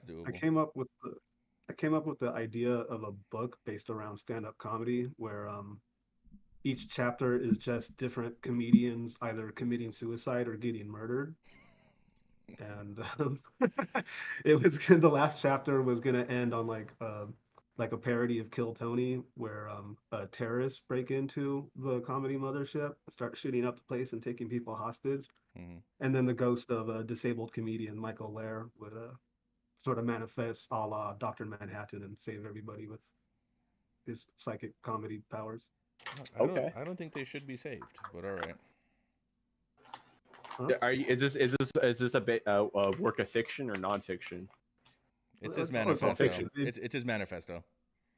that's I doable. came up with the idea of a book based around stand-up comedy where each chapter is just different comedians either committing suicide or getting murdered. And it was the last chapter was gonna end on like a parody of Kill Tony, where terrorists break into the comedy mothership, start shooting up the place and taking people hostage, Hmm. and then the ghost of a disabled comedian Michael Lair would sort of manifest a la Doctor Manhattan and save everybody with his psychic comedy powers. Okay. I don't think they should be saved, but all right. Huh? Are you? Is this a bit a work of fiction or nonfiction? It's his Oh, it's all manifesto. fiction, dude. It's his manifesto.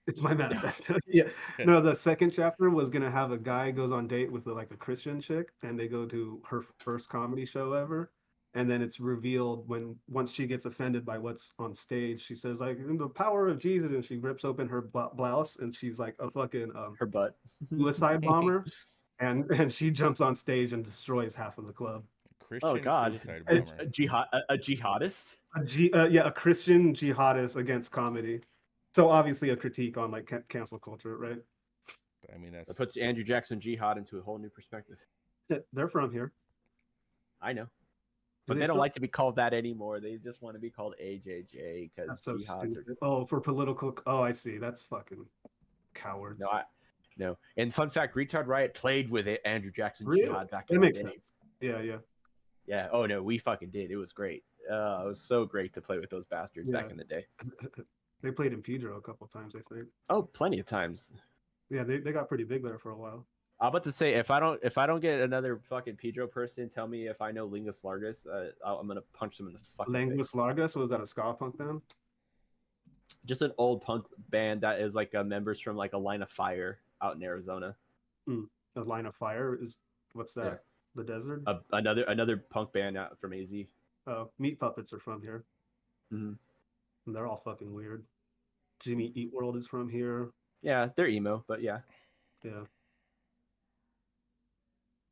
It's my manifesto. Yeah. No, the second chapter was gonna have a guy goes on date with like a Christian chick, and they go to her first comedy show ever. And then it's revealed when once she gets offended by what's on stage, she says like in the power of Jesus, and she rips open her blouse, and she's like a fucking Her butt. suicide bomber, and she jumps on stage and destroys half of the club. Oh Christian God, suicide A, bomber. a jihadist. yeah, a Christian jihadist against comedy. So obviously a critique on like cancel culture, right? I mean, That that's puts Andrew Jackson jihad into a whole new perspective. Yeah, they're from here. I know, Do but they they don't still? like to be called that anymore. They just want to be called AJJ because That's so jihads are stupid. Oh, for political. Oh, I see. That's fucking no, cowards. I no. And fun fact, Retard Riot played with it, Andrew Jackson Really? jihad back in That the makes day. sense. Yeah, yeah, Yeah. Oh no, we fucking did. It was great. It was so great to play with those bastards yeah. back in the day. They played in Pedro a couple times, I think. Oh, plenty of times. Yeah, they got pretty big there for a while. I'm about to say if I don't get another fucking Pedro person tell me if I know Lingus Largus, I'm gonna punch them in the fucking Languis face. Largas, was that a ska punk band? Just an old punk band that is like members from like a Line of Fire out in Arizona. Hmm. A Line of Fire is what's Yeah, that? The Desert? another punk band out from AZ. Meat Puppets are from here, Mm-hmm. and they're all fucking weird. Jimmy Eat World is from here. Yeah, they're emo, but yeah. Yeah,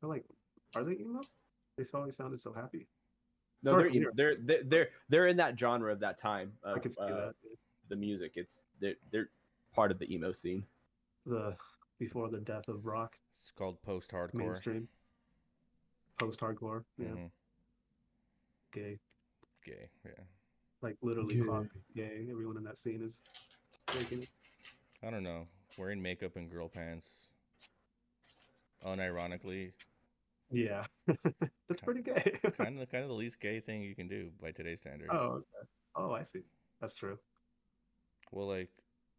they're like, are they emo? They always sounded so happy. It's No, hard they're to emo. hear. They're in that genre of that time I of could see that. the music. They're part of the emo scene. The before the death of rock it's called post-hardcore. mainstream post-hardcore. Yeah, Hmm. gay, Gay, yeah. like literally Yeah. clock gay. Everyone in that scene is taking it. I don't know. Wearing makeup and girl pants, unironically, Yeah, that's pretty gay. kind of the least gay thing you can do by today's standards. Oh, okay. Oh, I see. That's true. Well, like,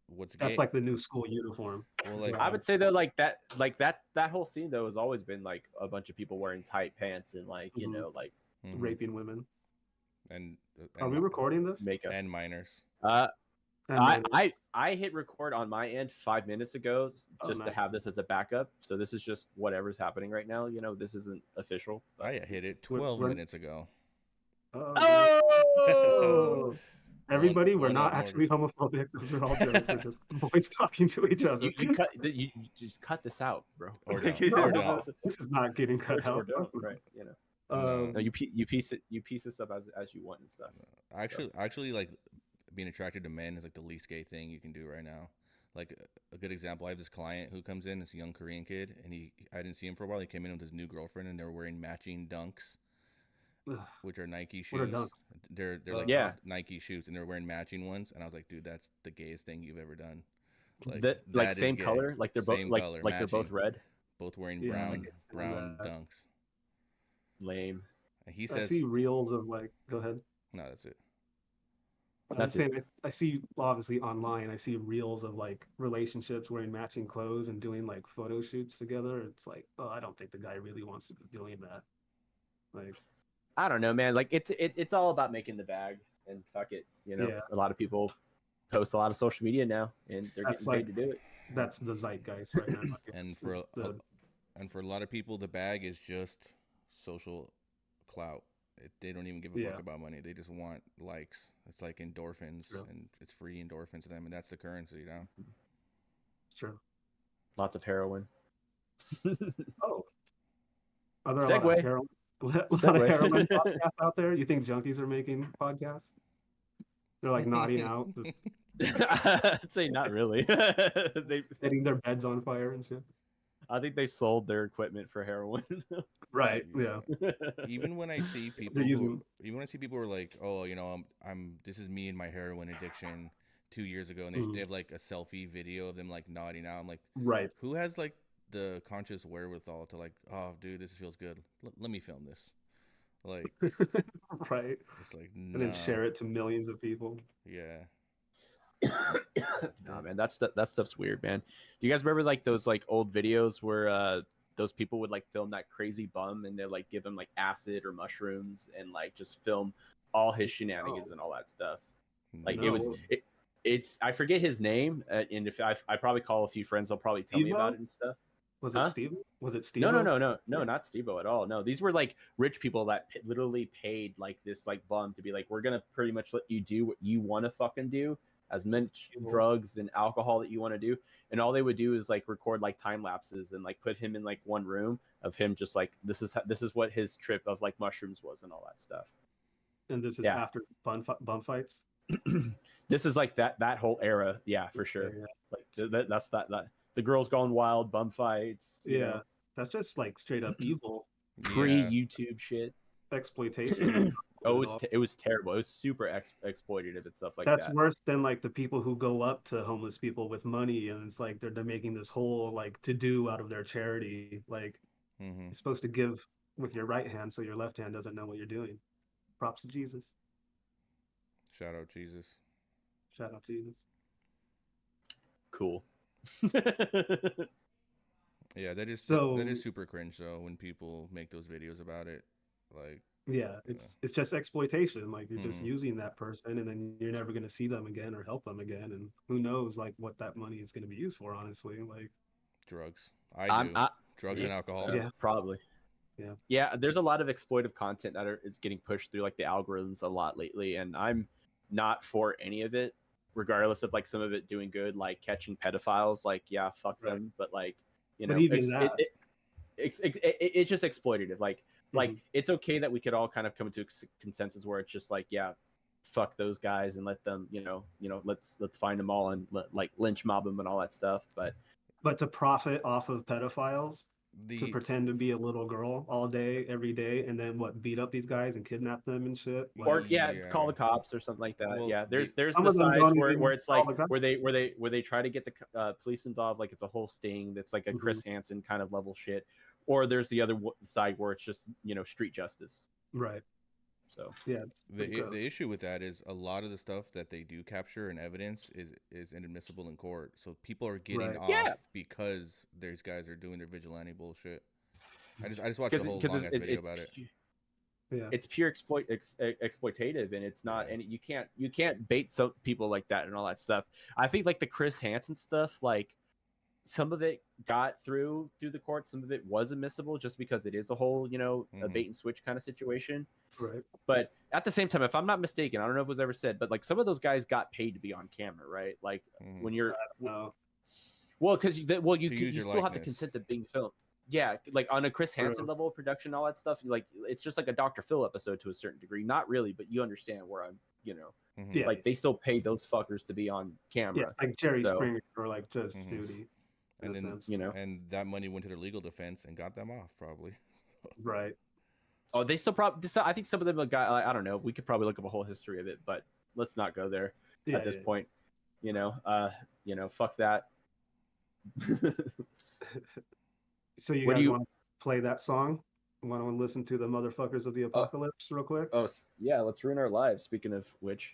what's That's gay? like the new school uniform. Well, Is like, what I would say though, that whole scene though has always been like a bunch of people wearing tight pants and like Mhm. like mhm. Raping women. and Are and we recording this? makeup. and minors. Uh, And minors. I hit record on my end 5 minutes ago Oh, just to nice. have this as a backup. So this is just whatever's happening right now. This isn't official. But... I hit it We're, 12 we're, minutes ago. oh, nice. Oh, Oh, everybody, we're One up, not Morgan. actually homophobic. Those are all jokes. We're just boys talking to each other. you just cut this out, bro. Or don't. No, Or don't. this is not getting cut or out. don't, right? No. No, you piece this up as you want and stuff. Actually, like being attracted to men is like the least gay thing you can do right now. Like a good example, I have this client who comes in, this young Korean kid, and I didn't see him for a while. He came in with his new girlfriend, and they were wearing matching dunks, Ugh, which are Nike what are shoes. dunks? They're like Yeah. Nike shoes, and they're wearing matching ones. And I was like, dude, that's the gayest thing you've ever done. Like Like that is same gay. color, like they're both Same like color, they're both matching. red. Both wearing Yeah, I brown can see brown that. dunks. Lame. And he I says, see reels of like. Go ahead. no, that's it. I'm That's it. saying I see obviously online. I see reels of like relationships wearing matching clothes and doing like photo shoots together. It's like, oh, I don't think the guy really wants to be doing that. Like, I don't know, man. Like it's all about making the bag and fuck it. yeah, A lot of people post a lot of social media now, and they're that's getting like paid to do it. that's the zeitgeist right now. I And guess. for It's the and for a lot of people, the bag is just social clout. They don't even give a yeah, fuck about money. They just want likes. It's like endorphins, true. and it's free endorphins to them, and that's the currency, It's true. Lots of heroin. Oh, are there a lot of Segue. heroin, a lot of Segue. heroin podcasts out there? You think junkies are making podcasts? They're like nodding out, just I'd say not really. They, setting their beds on fire and shit. I think they sold their equipment for heroin. Right. Yeah. Even when I see people They're who, using. even when I see people who are like, oh, you know, this is me and my heroin addiction 2 years ago, and they Mhm. have like a selfie video of them like nodding out. I'm like, Right. who has like the conscious wherewithal to like, oh, dude, this feels good. Let me film this. Like, Right. just like, And then nah, share it to millions of people. yeah. Nah, man, that stuff's weird, man. Do you guys remember like those like old videos where those people would like film that crazy bum and they like give him like acid or mushrooms and like just film all his shenanigans and all that stuff? Like it was No. it's I forget his name, and if I probably call a few friends, they'll probably tell me about Steve-O? it and stuff. Was it Huh? Steve? Was it No, no, Steve-O? no, no, no, not Steve-O at all. No, these were like rich people that literally paid like this like bum to be like, we're gonna pretty much let you do what you want to fucking do, as much drugs and alcohol that you want to do, and all they would do is like record like time lapses and like put him in like one room of him just like this is what his trip of like mushrooms was and all that stuff. And this is Yeah. after bum fights. This is like that whole era, yeah, for sure. Yeah. Like that's that the girls gone wild, bum fights, you Yeah. know, That's just like straight up evil pre Yeah. YouTube shit. exploitation. Oh, it was terrible. It was super exploitative and stuff like That's that. worse than like the people who go up to homeless people with money and it's like they're making this whole like to do out of their charity. Like Mm-hmm. you're supposed to give with your right hand so your left hand doesn't know what you're doing. Props to Jesus. Shout out Jesus. Shout out to Jesus. Cool. Yeah, that is So that is super cringe though when people make those videos about it. Like, yeah, it's just exploitation. Like you're just Mhm. using that person and then you're never gonna see them again or help them again. And who knows like what that money is gonna be used for, honestly. Like drugs. I I'm do. I, Drugs and alcohol. Yeah. probably. Yeah. Yeah, there's a lot of exploitive content that is getting pushed through like the algorithms a lot lately, and I'm not for any of it, regardless of like some of it doing good, like catching pedophiles. Like, yeah, fuck Right. them, but like, you But know, even that, it's just exploitative. Like, Mhm. it's okay that we could all kind of come to a consensus where it's just like, yeah, fuck those guys and let them, let's find them all and like lynch mob them and all that stuff. But to profit off of pedophiles, to The pretend to be a little girl all day, every day, and then what beat up these guys and kidnap them and shit. Or Like, call the cops or something like that. Well, Yeah, there's some the of them sides don't where even it's call like the cops. where they try to get the police involved, like it's a whole sting that's like a Chris Hansen kind of level shit. Or there's the other side where it's just street justice. Right. So Yeah. the issue with that is a lot of the stuff that they do capture and evidence is inadmissible in court. So people are getting Right. off Yeah. because these guys are doing their vigilante bullshit. I just watched a whole because long ass video about it. Yeah. It's pure exploitative, and it's not Yeah. any you can't bait some people like that and all that stuff. I think like the Chris Hansen stuff, like some of it got through the court, some of it was admissible just because it is a whole a Mhm. bait and switch kind of situation. Right. But at the same time, if I'm not mistaken, I don't know if it was ever said, but like some of those guys got paid to be on camera, right? Like Mhm. when you're No. well, because you To use your still have to likeness. consent to being filmed. Yeah, like on a Chris Hansen True. level of production, all that stuff. Like it's just like a Dr. Phil episode to a certain degree. Not really, but you understand where I'm. Mhm. Yeah. Like they still pay those fuckers to be on Yeah. camera. Like Jerry So- Springer or like Judge Mhm. Judy. In And a then sense. and that money went to their legal defense and got them off probably. Right. Oh, they still probably. I think some of them got. I don't know. We could probably look up a whole history of it, but let's not go there Yeah. at this point. Fuck that. So you What do guys you- want to play that song? Want to listen to the Motherfuckers of the Apocalypse real quick? Oh yeah, let's ruin our lives. Speaking of which,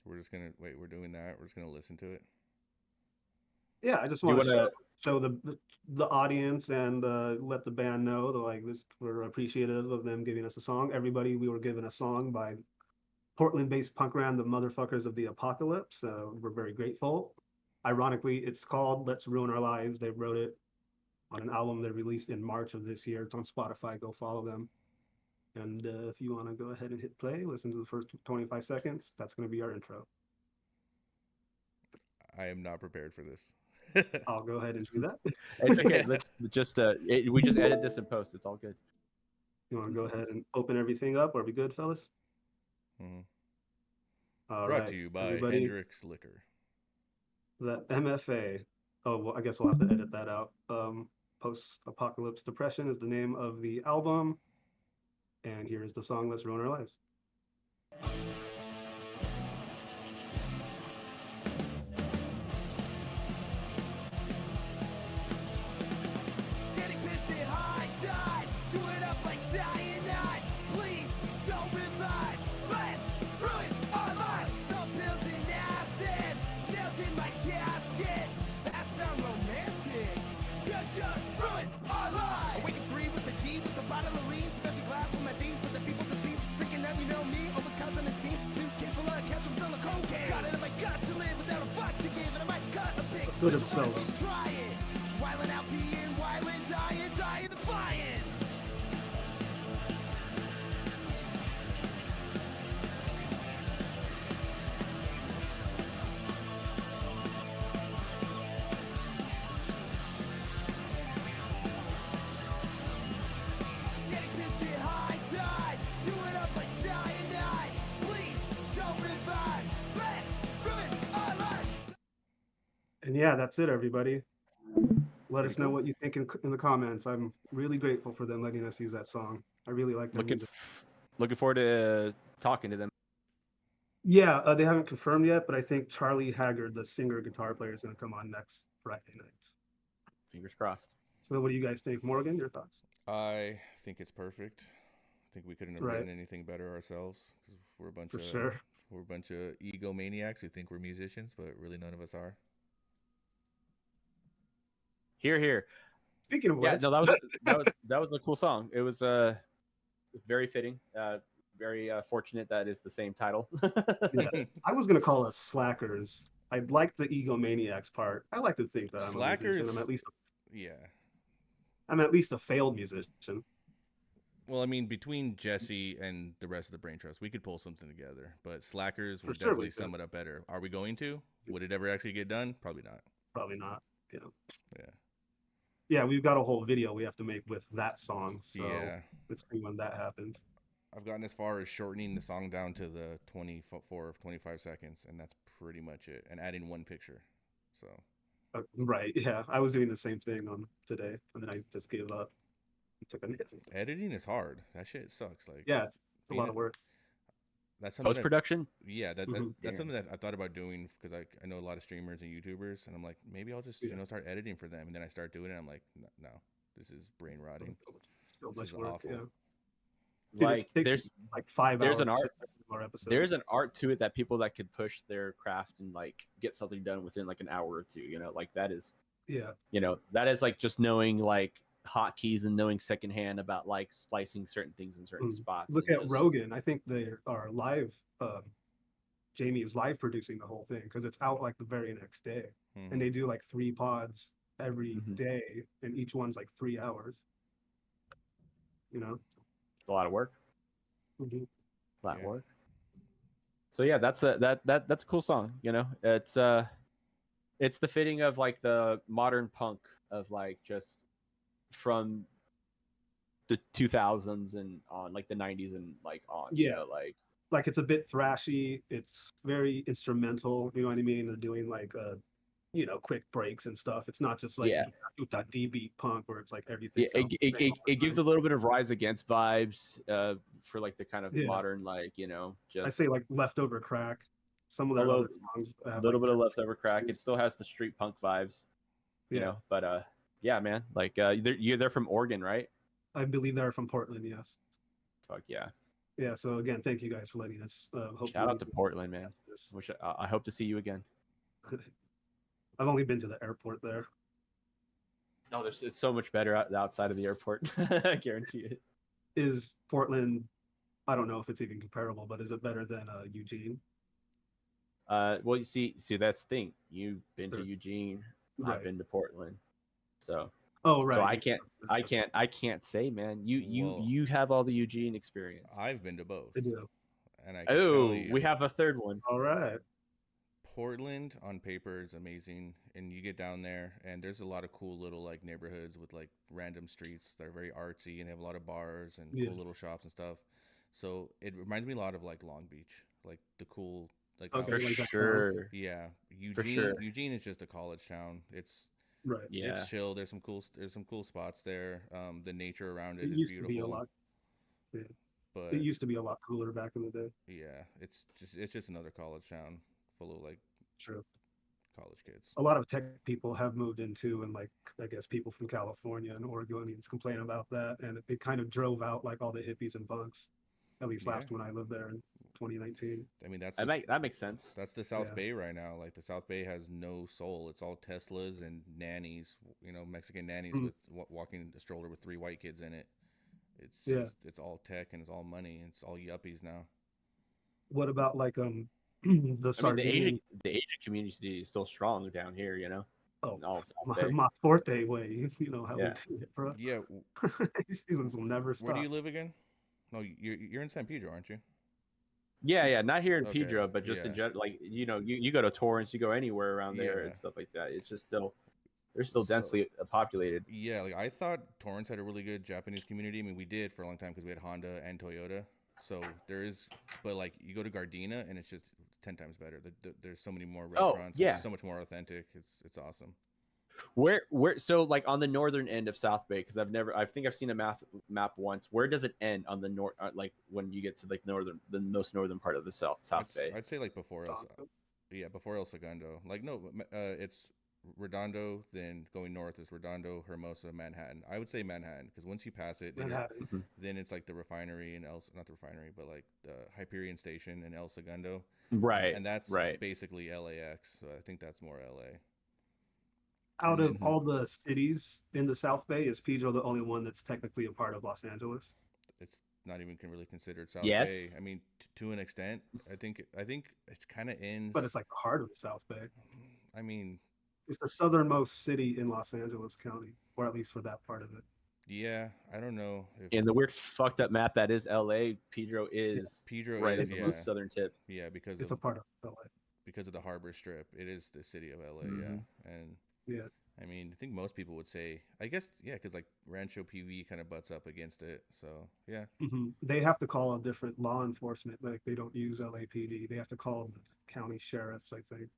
We're just gonna wait. We're doing that. We're just gonna listen to it. Yeah, I just Do you want to wanna- show the audience and let the band know that like this we're appreciative of them giving us a song. Everybody, we were given a song by Portland-based punk band the Motherfuckers of the Apocalypse. We're very grateful. Ironically, it's called "Let's Ruin Our Lives." They wrote it on an album they released in March of this year. It's on Spotify. Go follow them. And if you want to go ahead and hit play, listen to the first 25 seconds. That's going to be our intro. I am not prepared for this. I'll go ahead and do that. It's okay. Let's just we just edit this and post. It's all good. You want to go ahead and open everything up? Are we good, fellas? Mhm. All Brought right, to you by everybody. Hendrix Liquor. The MFA. Oh, well, I guess we'll have to edit that out. Post-Apocalypse Depression is the name of the album. And here's the song Let's Ruin Our Lives. Getting pissed at high tides, chewing up like cyanide. Please don't revive. Let's ruin our lives. Some pills in acid, nails in my casket. That sound romantic. To just ruin our lives. Awaken 3 with the G, with the bottle of lean, special glass with my thieves, with the people to see. Freaking out, you know me, almost caught on the scene. Suitcase full of ketchup, on the cocaine. Got it, I might got to live without a fuck to give, and I might cut a big. Let's go to the solo. Just try it. Wildin' out, peeing, wildin', dying, defying. Getting pissed at high tides, chewing up like cyanide. Please don't revive. Let's ruin our lives. And yeah, that's it, everybody. Let us know what you think in the comments. I'm really grateful for them letting us use that song. I really like their music. Looking forward to talking to them. Yeah, they haven't confirmed yet, but I think Charlie Haggard, the singer guitar player, is going to come on next Friday night. Fingers crossed. So what do you guys think? Morgan, your thoughts? I think it's perfect. I think we couldn't have Right. written anything better ourselves because we're a bunch For of sure. we're a bunch of egomaniacs who think we're musicians, but really none of us are. Here. Speaking of which, Yeah, no, that was a cool song. It was very fitting. Very fortunate that is the same title. yeah, I was going to call us slackers. I like the egomaniacs part. I like to think that I'm Slackers. a musician. Yeah. I'm at least a failed musician. Well, I mean, between Jesse and the rest of the Brain Trust, we could pull something together. But Slackers For would sure we definitely could. sum it up better. Are we going to? Would it ever actually get done? Probably not. Probably not. Yeah. Yeah. Yeah, we've got a whole video we have to make with that song. So Yeah. let's see when that happens. I've gotten as far as shortening the song down to the 24 of 25 seconds, and that's pretty much it. And adding one picture. So. Right. Yeah. I was doing the same thing on today, and then I just gave up. Took a nap. Editing is hard. That shit sucks. Like, Yeah, it's a lot of work. That's something Post production. Yeah, that's Damn. something that I thought about doing because I know a lot of streamers and YouTubers, and I'm like, maybe I'll just start editing for them, and then I start doing it. I'm like, no, this is brain rotting. So This much is work. awful. Yeah. Dude, Like it takes there's me like 5 there's hours. an art- Our episode. there's an art to it that people that could push their craft and like get something done within like an hour or two. You know, like that is that is like just knowing like hotkeys and knowing secondhand about like splicing certain things in certain spots. Look and at just- Rogan. I think they are live. Jamie is live producing the whole thing because it's out like the very next day, and they do like 3 pods every day, and each one's like 3 hours. You know, a lot of work. Mhm. A lot of work. So yeah, that's a cool song. You know, it's the fitting of like the modern punk of like just from the 2000s and on, like the 90s and like on. Yeah. You know, like it's a bit thrashy. It's very instrumental. You know what I mean? They're doing like quick breaks and stuff. It's not just like that D beat punk where it's like everything. Yeah, it gives a little bit of Rise Against vibes for like the kind of modern, like, you know, just I say like Leftover Crack. Some of their other songs a have little like bit of Leftover Crack. It still has the street punk vibes, you know. But yeah, man, like they're from Oregon, right? I believe they're from Portland. Yes. Fuck yeah. Yeah. So again, thank you guys for letting us. Shout out to Portland, man. I hope to see you again. I've only been to the airport there. No, it's so much better outside of the airport. I guarantee it. Is Portland? I don't know if it's even comparable, but is it better than Eugene? Well, you see, that's the thing. You've been to Eugene. Right. I've been to Portland. So. Oh right. So I can't say, man. You have all the Eugene experience. I've been to both. I do. And I can tell you, we have a third one. All right. Portland on paper is amazing, and you get down there and there's a lot of cool little like neighborhoods with like random streets that are very artsy, and they have a lot of bars and cool little shops and stuff. So it reminds me a lot of like Long Beach, like the cool Like Okay, For like that, sure. yeah, For sure. Eugene is just a college town. right. Yeah. It's chill. There's some cool spots there. The nature around it It is used to be a beautiful. lot. Yeah. It But used to be a lot cooler back in the day. yeah, it's just another college town full of like True. college kids. A lot of tech people have moved into, and like I guess people from California and Oregonians complain about that, and it kind of drove out like all the hippies and punks. At least Yeah, last when I lived there in 2019. I mean That makes sense. that's the South Yeah. Bay right now. Like the South Bay has no soul. It's all Teslas and nannies. Mexican nannies Mm. with walking a stroller with three white kids in it. Yeah. It's all tech and it's all money. It's all yuppies now. What about like the I mean, Sardinian? the Asian community is still strong down here, you know. Oh, In all of South Bay. my forte way. You know how Yeah. we do it, bro. Yeah, Seasons will never where do stop. you live again? No, you're in San Pedro, aren't you? Yeah, not here in Okay, Pedro, but just in yeah. general, like you go to Torrance, you go anywhere around there Yeah. and stuff like that. It's just still they're still So- densely populated. Yeah, like I thought Torrance had a really good Japanese community. I mean, we did for a long time because we had Honda and Toyota. So there is, but like you go to Gardena and it's just 10 times better. There's so many more restaurants. yeah. It's so much more authentic. It's awesome. Where so like on the northern end of South Bay, because I think I've seen a map once. Where does it end on the north? Like when you get to like the most northern part of the South Bay? I'd say like before before El Segundo. Like no, it's Redondo. Then going north is Redondo, Hermosa, Manhattan. I would say Manhattan because once you pass it, then Manhattan. then it's like the refinery and not the refinery, but like the Hyperion Station and El Segundo. Right, And that's right. basically LAX. So I think that's more LA. Out And of all the cities in the South Bay, is Pedro the only one that's technically a part of Los Angeles? It's not even really considered South Yes. Bay. I mean, to an extent, I think it kind of ends. But it's like the heart of the South Bay. I mean, It's the southernmost city in Los Angeles County, or at least for that part of it. yeah, I don't know if In the weird fucked up map that is LA, Pedro is Pedro right is at the yeah, most southern tip. yeah because It's a part of LA. because of the harbor strip. It is the city of LA, Mhm. yeah. And Yeah. I mean, I think most people would say, I guess, yeah, because like Rancho PV kind of butts up against it. So yeah, They have to call a different law enforcement. Like they don't use LAPD. They have to call the county sheriffs, I think.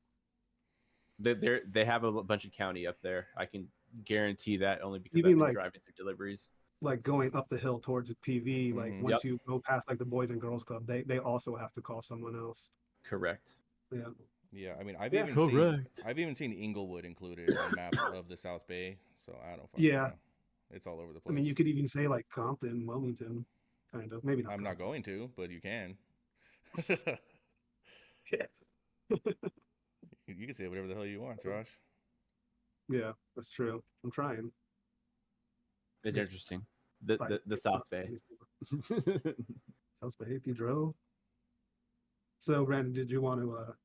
They have a bunch of county up there. I can guarantee that only because Even I've been like- driving through deliveries. Like going up the hill towards the PV, like Mhm. once you go past like the Boys and Girls Club, they also have to call someone else. Correct. Yeah. yeah. I mean, I've Yeah. even seen Inglewood included on maps of the South Bay. So I don't fucking Yeah. know. It's all over the I place. mean, you could even say like Compton, Wilmington, kind of. Maybe not. I'm not Compton. going to, but you can. Yeah. You can say whatever the hell you want, Josh. Yeah, that's true. I'm trying. It's Yeah. interesting. The Like, the South Bay. South Bay, if you drove. So, Brandon, did you want to?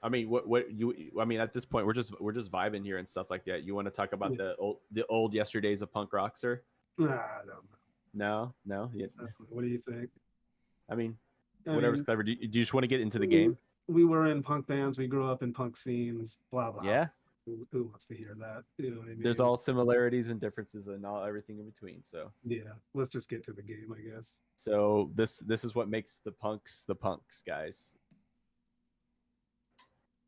I mean, what you? I mean, at this point, we're just vibing here and stuff like that. You want to talk about Yeah. the old yesterdays of punk rock, sir? I don't know. No. Yeah. What do you think? I mean, I whatever's mean, clever. Do you just want to get into the game? we were in punk bands. We grew up in punk scenes. Blah blah. Yeah. Who wants to hear that? You know what I mean? There's all similarities and differences and all everything in between. So Yeah. Let's just get to the game, I guess. this is what makes the punks, guys.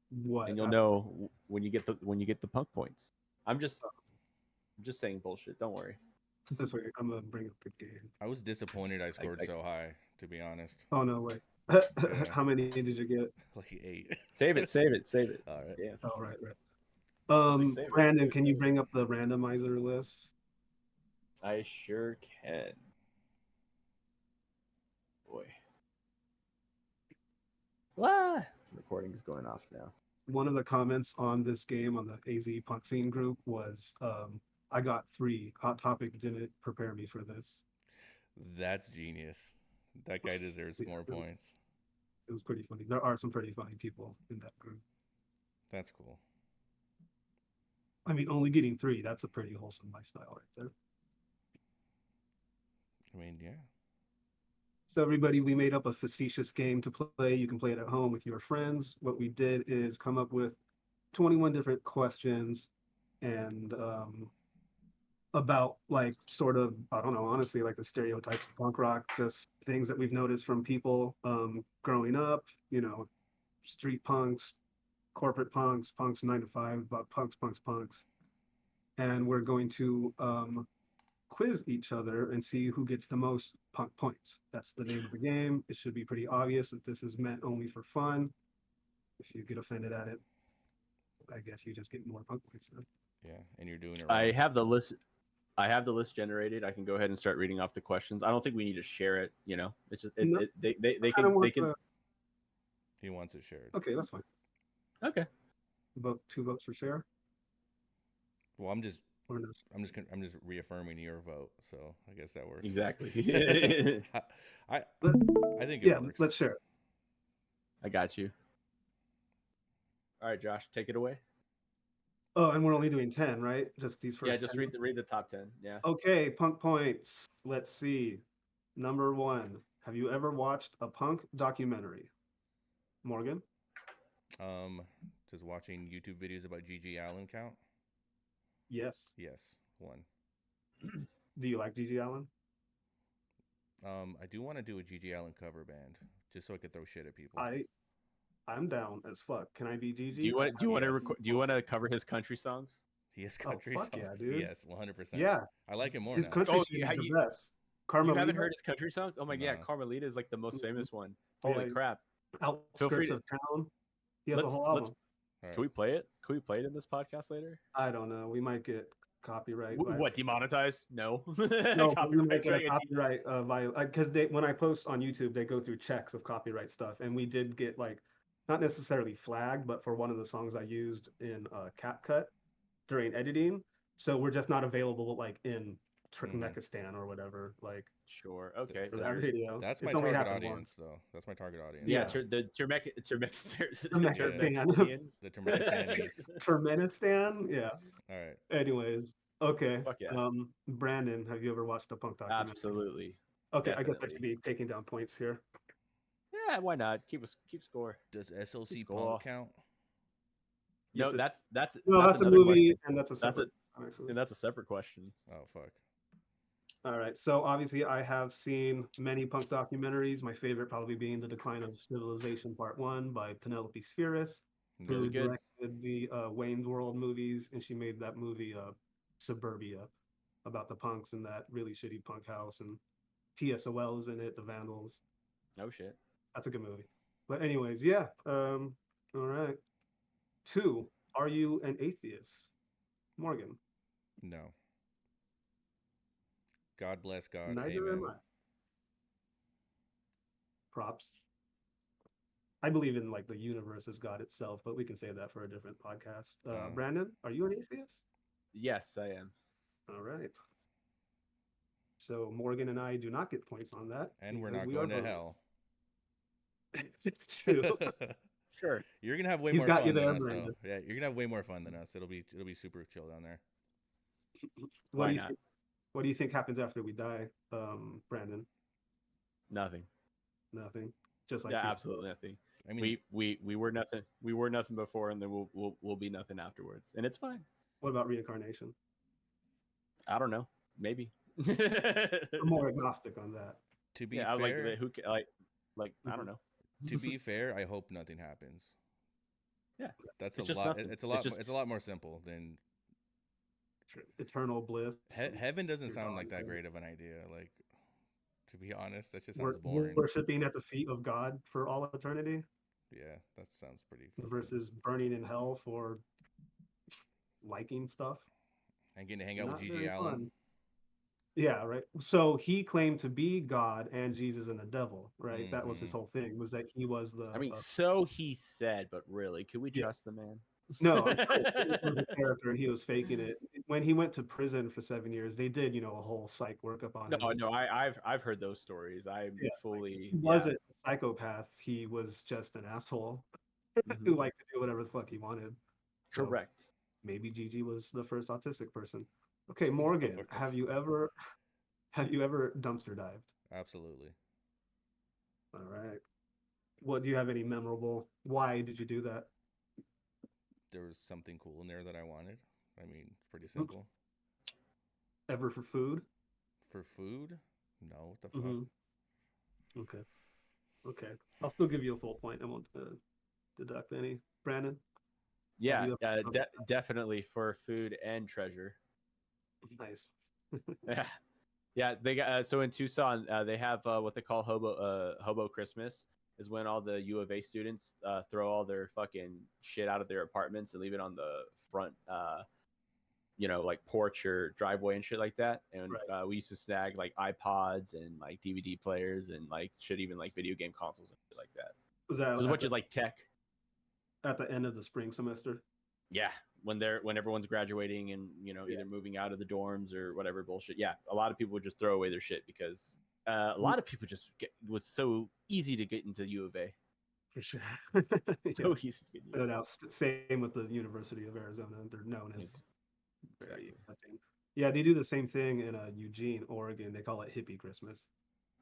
What? And you'll know when you get the punk points. I'm just saying bullshit. Don't worry. That's okay. I'm gonna bring up the game. I was disappointed I scored so high, to be honest. Oh no, wait. How many did you get? Like 8. Save it. All right. Yeah. Oh, right. Save it, Brandon, save it, can you save it. bring up the randomizer list? I sure can. Boy. What? Recording's going off now. One of the comments on this game on the AZ Punk Scene group was, I got 3. Hot Topic didn't prepare me for this. That's genius. That guy deserves Yeah. more points. It was pretty funny. There are some pretty funny people in that group. That's cool. I mean, only getting 3, that's a pretty wholesome lifestyle right there. I mean, yeah. So everybody, we made up a facetious game to play. You can play it at home with your friends. What we did is come up with 21 different questions and about like sort of, I don't know, honestly, like the stereotypes of punk rock, just things that we've noticed from people growing up, you know, street punks, corporate punks, punks 9 to 5, about punks. And we're going to quiz each other and see who gets the most punk points. That's the name of the game. It should be pretty obvious that this is meant only for fun. If you get offended at it, I guess you just get more punk points then. Yeah, and you're doing it I wrong. have the list. I have the list generated. I can go ahead and start reading off the questions. I don't think we need to share it. You know, it's just No, they I kinda can want the- He wants it shared. Okay, that's fine. Okay. Vote 2 votes for share. Well, I'm just Or no? reaffirming your vote, so I guess that works. Exactly. I Let- I think it Yeah, works. let's share it. I got you. All right, Josh, take it away. Oh, and we're only doing 10, right? Just these first Yeah, just 10? read the top 10. Yeah. Okay, punk points. Let's see. Number 1. Have you ever watched a punk documentary? Morgan? Does watching YouTube videos about G.G. Allen count? Yes. Yes, 1. Do you like Gigi Allen? I do want to do a G.G. Allen cover band, just so I could throw shit at people. I'm down as fuck. Can I be Gigi? Do you want Yes. to cover his country songs? He has Oh, country fuck songs. yeah, dude. Yes, 100%. Yeah, I like him more his now. country Oh, shit you- is the you- best. Carmelita, You haven't heard his country songs? Oh my god, No. Carmelita is like the most Mhm. famous one. Yeah, Holy crap! Feel Outskirts free to- of Town. He has a Let's- whole let's- album. All right. Can we play it? Can we play it in this podcast later? I don't know. We might get copyright. What, demonetized? No. No, but we might get a strike. copyright because when I post on YouTube, they go through checks of copyright stuff, and we did get like not necessarily flagged, but for one of the songs I used in CapCut during editing, so we're just not available like in Turkmenistan or whatever, like Sure. Okay. for so that you're- video. That's It's my only target happened audience, though. That's my target audience. Yeah, Yeah. the Turkmenistan. Turkmenians. The Turkmenistanis. Turkmenistan, yeah. All right. Anyways, okay. Fuck yeah. Brandon, have you ever watched a punk documentary? Absolutely. Okay, I guess I should definitely. be taking down points here. Yeah, why not? Keep score. Does SLC Just go off. Punk count? No, Yes, that's No, that's a another movie, question. and that's a That's separate. actually. And that's a separate question. Oh, fuck. All right. So obviously, I have seen many punk documentaries. My favorite probably being The Decline of Civilization Part 1 by Penelope Spheris, No. who Really good. directed the Wayne's World movies, and she made that movie Suburbia about the punks in that really shitty punk house, and TSOL is in it, the Vandals. Oh shit. That's a good movie. But anyways, yeah. All right. 2. Are you an atheist, Morgan? No. God bless God. Neither Amen. am I. Props. I believe in like the universe as God itself, but we can save that for a different podcast. Brandon, are you an atheist? Yes, I am. All right. So Morgan and I do not get points on that. And we're because not we are going to voters. hell. It's true. Sure. You're gonna have way He's more got fun you than there, us, though. Brandon. Yeah, you're gonna have way more fun than us. It'll be super chill down there. What Why do you not? think, what do you think happens after we die, Brandon? Nothing. Nothing. Just like Yeah, you. absolutely nothing. I mean, We were nothing. We were nothing before, and then we'll be nothing afterwards, and it's fine. What about reincarnation? I don't know. Maybe. I'm more agnostic on that. to be Yeah, I fair, like who I don't know. to be fair, I hope nothing happens. Yeah. That's It's a just lot. nothing. It's a It's lot. just- It's a lot more simple than Eternal bliss. heaven. Doesn't You're sound gone, like that man. great of an idea. Like, to be honest, that just Wor- sounds boring. Worshipping at the feet of God for all eternity Yeah, that sounds pretty. fucking- versus burning in hell for liking stuff. and getting to hang out Not with very G.G. Allen. fun. Yeah, right. So he claimed to be God and Jesus and the devil, right? That was his Mhm. whole thing, was that he was the I mean, so he said, but really, could we Yeah. trust the man? no, I'm sorry, he was a character and he was faking it. When he went to prison for 7 years, they did, a whole psych workup on him. No, I've heard those stories. I'm Yeah, fully. He wasn't a psychopath. He was just an asshole Mhm. who liked to do whatever the fuck he wanted. So Correct. maybe Gigi was the first autistic person. Okay, Morgan, have you ever dumpster dived? Absolutely. All right. What do you have any memorable? Why did you do that? There was something cool in there that I wanted. I mean, pretty simple. Ever for food? For food? No, what the fuck? Hmm. Okay. Okay. I'll still give you a full point. I won't deduct any. Brandon, have Yeah, you ever? definitely for food and treasure. Nice. Yeah, yeah. They got so in Tucson, they have what they call hobo Christmas. Is when all the U of A students throw all their fucking shit out of their apartments and leave it on the front, like porch or driveway and shit like that. And Right. we used to snag like iPods and like DVD players and like shit, even like video game consoles and shit like that. Was So that there's a bunch of like tech. at the end of the spring semester? Yeah, when everyone's graduating and Yeah. either moving out of the dorms or whatever bullshit. Yeah, a lot of people would just throw away their shit because a lot of people just was so easy to get into U of A. For sure. So Yeah. easy to get No into. doubt. Same with the University of Arizona. They're known as very Exactly. accepting. Yeah, they do the same thing in Eugene, Oregon. They call it hippie Christmas.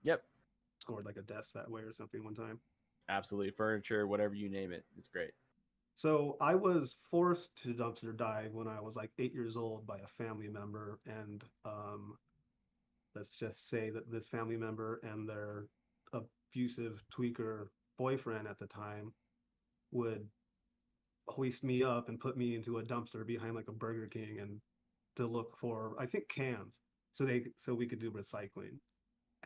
Yep, Scored like a desk that way or something one time. absolutely. Furniture, whatever you name it, it's great. So I was forced to dumpster dive when I was like 8 years old by a family member, and let's just say that this family member and their abusive tweaker boyfriend at the time would hoist me up and put me into a dumpster behind like a Burger King and to look for, I think, cans, so we could do recycling.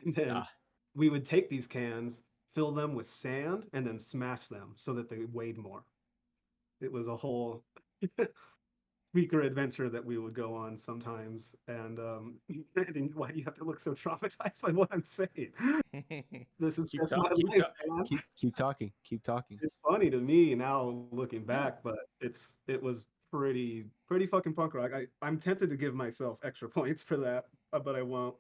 And then Ah, we would take these cans, fill them with sand, and then smash them so that they weighed more. It was a whole speaker adventure that we would go on sometimes. And Brandon, why do you have to look so traumatized by what I'm saying? This is keep just my talking, life, man. keep talking, keep talking. It's funny to me now looking back, but it was pretty fucking punk rock. I'm tempted to give myself extra points for that, but I won't.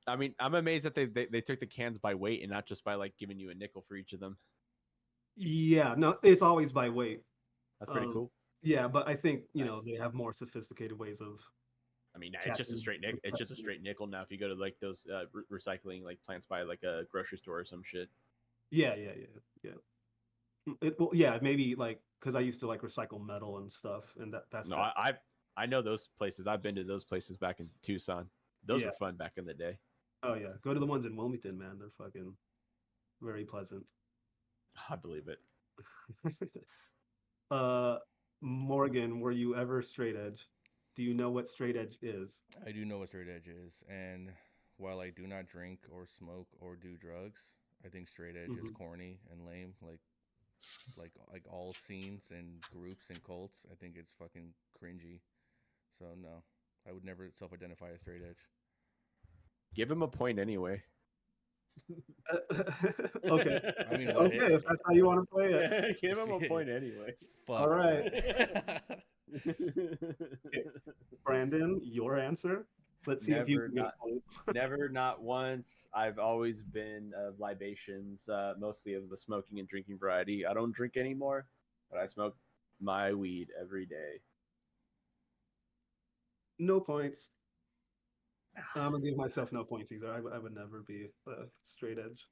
I mean, I'm amazed that they took the cans by weight and not just by like giving you a nickel for each of them. Yeah, no, it's always by weight. That's pretty Um, cool. yeah, but I think Nice. they have more sophisticated ways of I mean, it's just a catching. straight nickel. It's just a straight nickel now. If you go to like those recycling like plants by like a grocery store or some shit. Yeah, yeah, yeah, yeah. Well, yeah, maybe like because I used to like recycle metal and stuff, and that's No, that. I know those places. I've been to those places back in Tucson. Those Yeah. were fun back in the day. Oh yeah, go to the ones in Wilmington, man. They're fucking very pleasant. I believe it. uh, Morgan, were you ever straight edge? Do you know what straight edge is? I do know what straight edge is, and while I do not drink or smoke or do drugs, I think straight edge is Mhm. corny and lame. Like all scenes and groups and cults, I think it's fucking cringy. So no, I would never self-identify as straight edge. Give him a point anyway. Okay, I mean, what? okay, if that's how you want to play it. Give him a point anyway. Fuck. All right, that. Brandon, your answer. Let's see if you Never can get not- a point. Never, not once. I've always been of libations, mostly of the smoking and drinking variety. I don't drink anymore, but I smoke my weed every day. No points. I'm gonna give myself no points either. I would never be straight edge.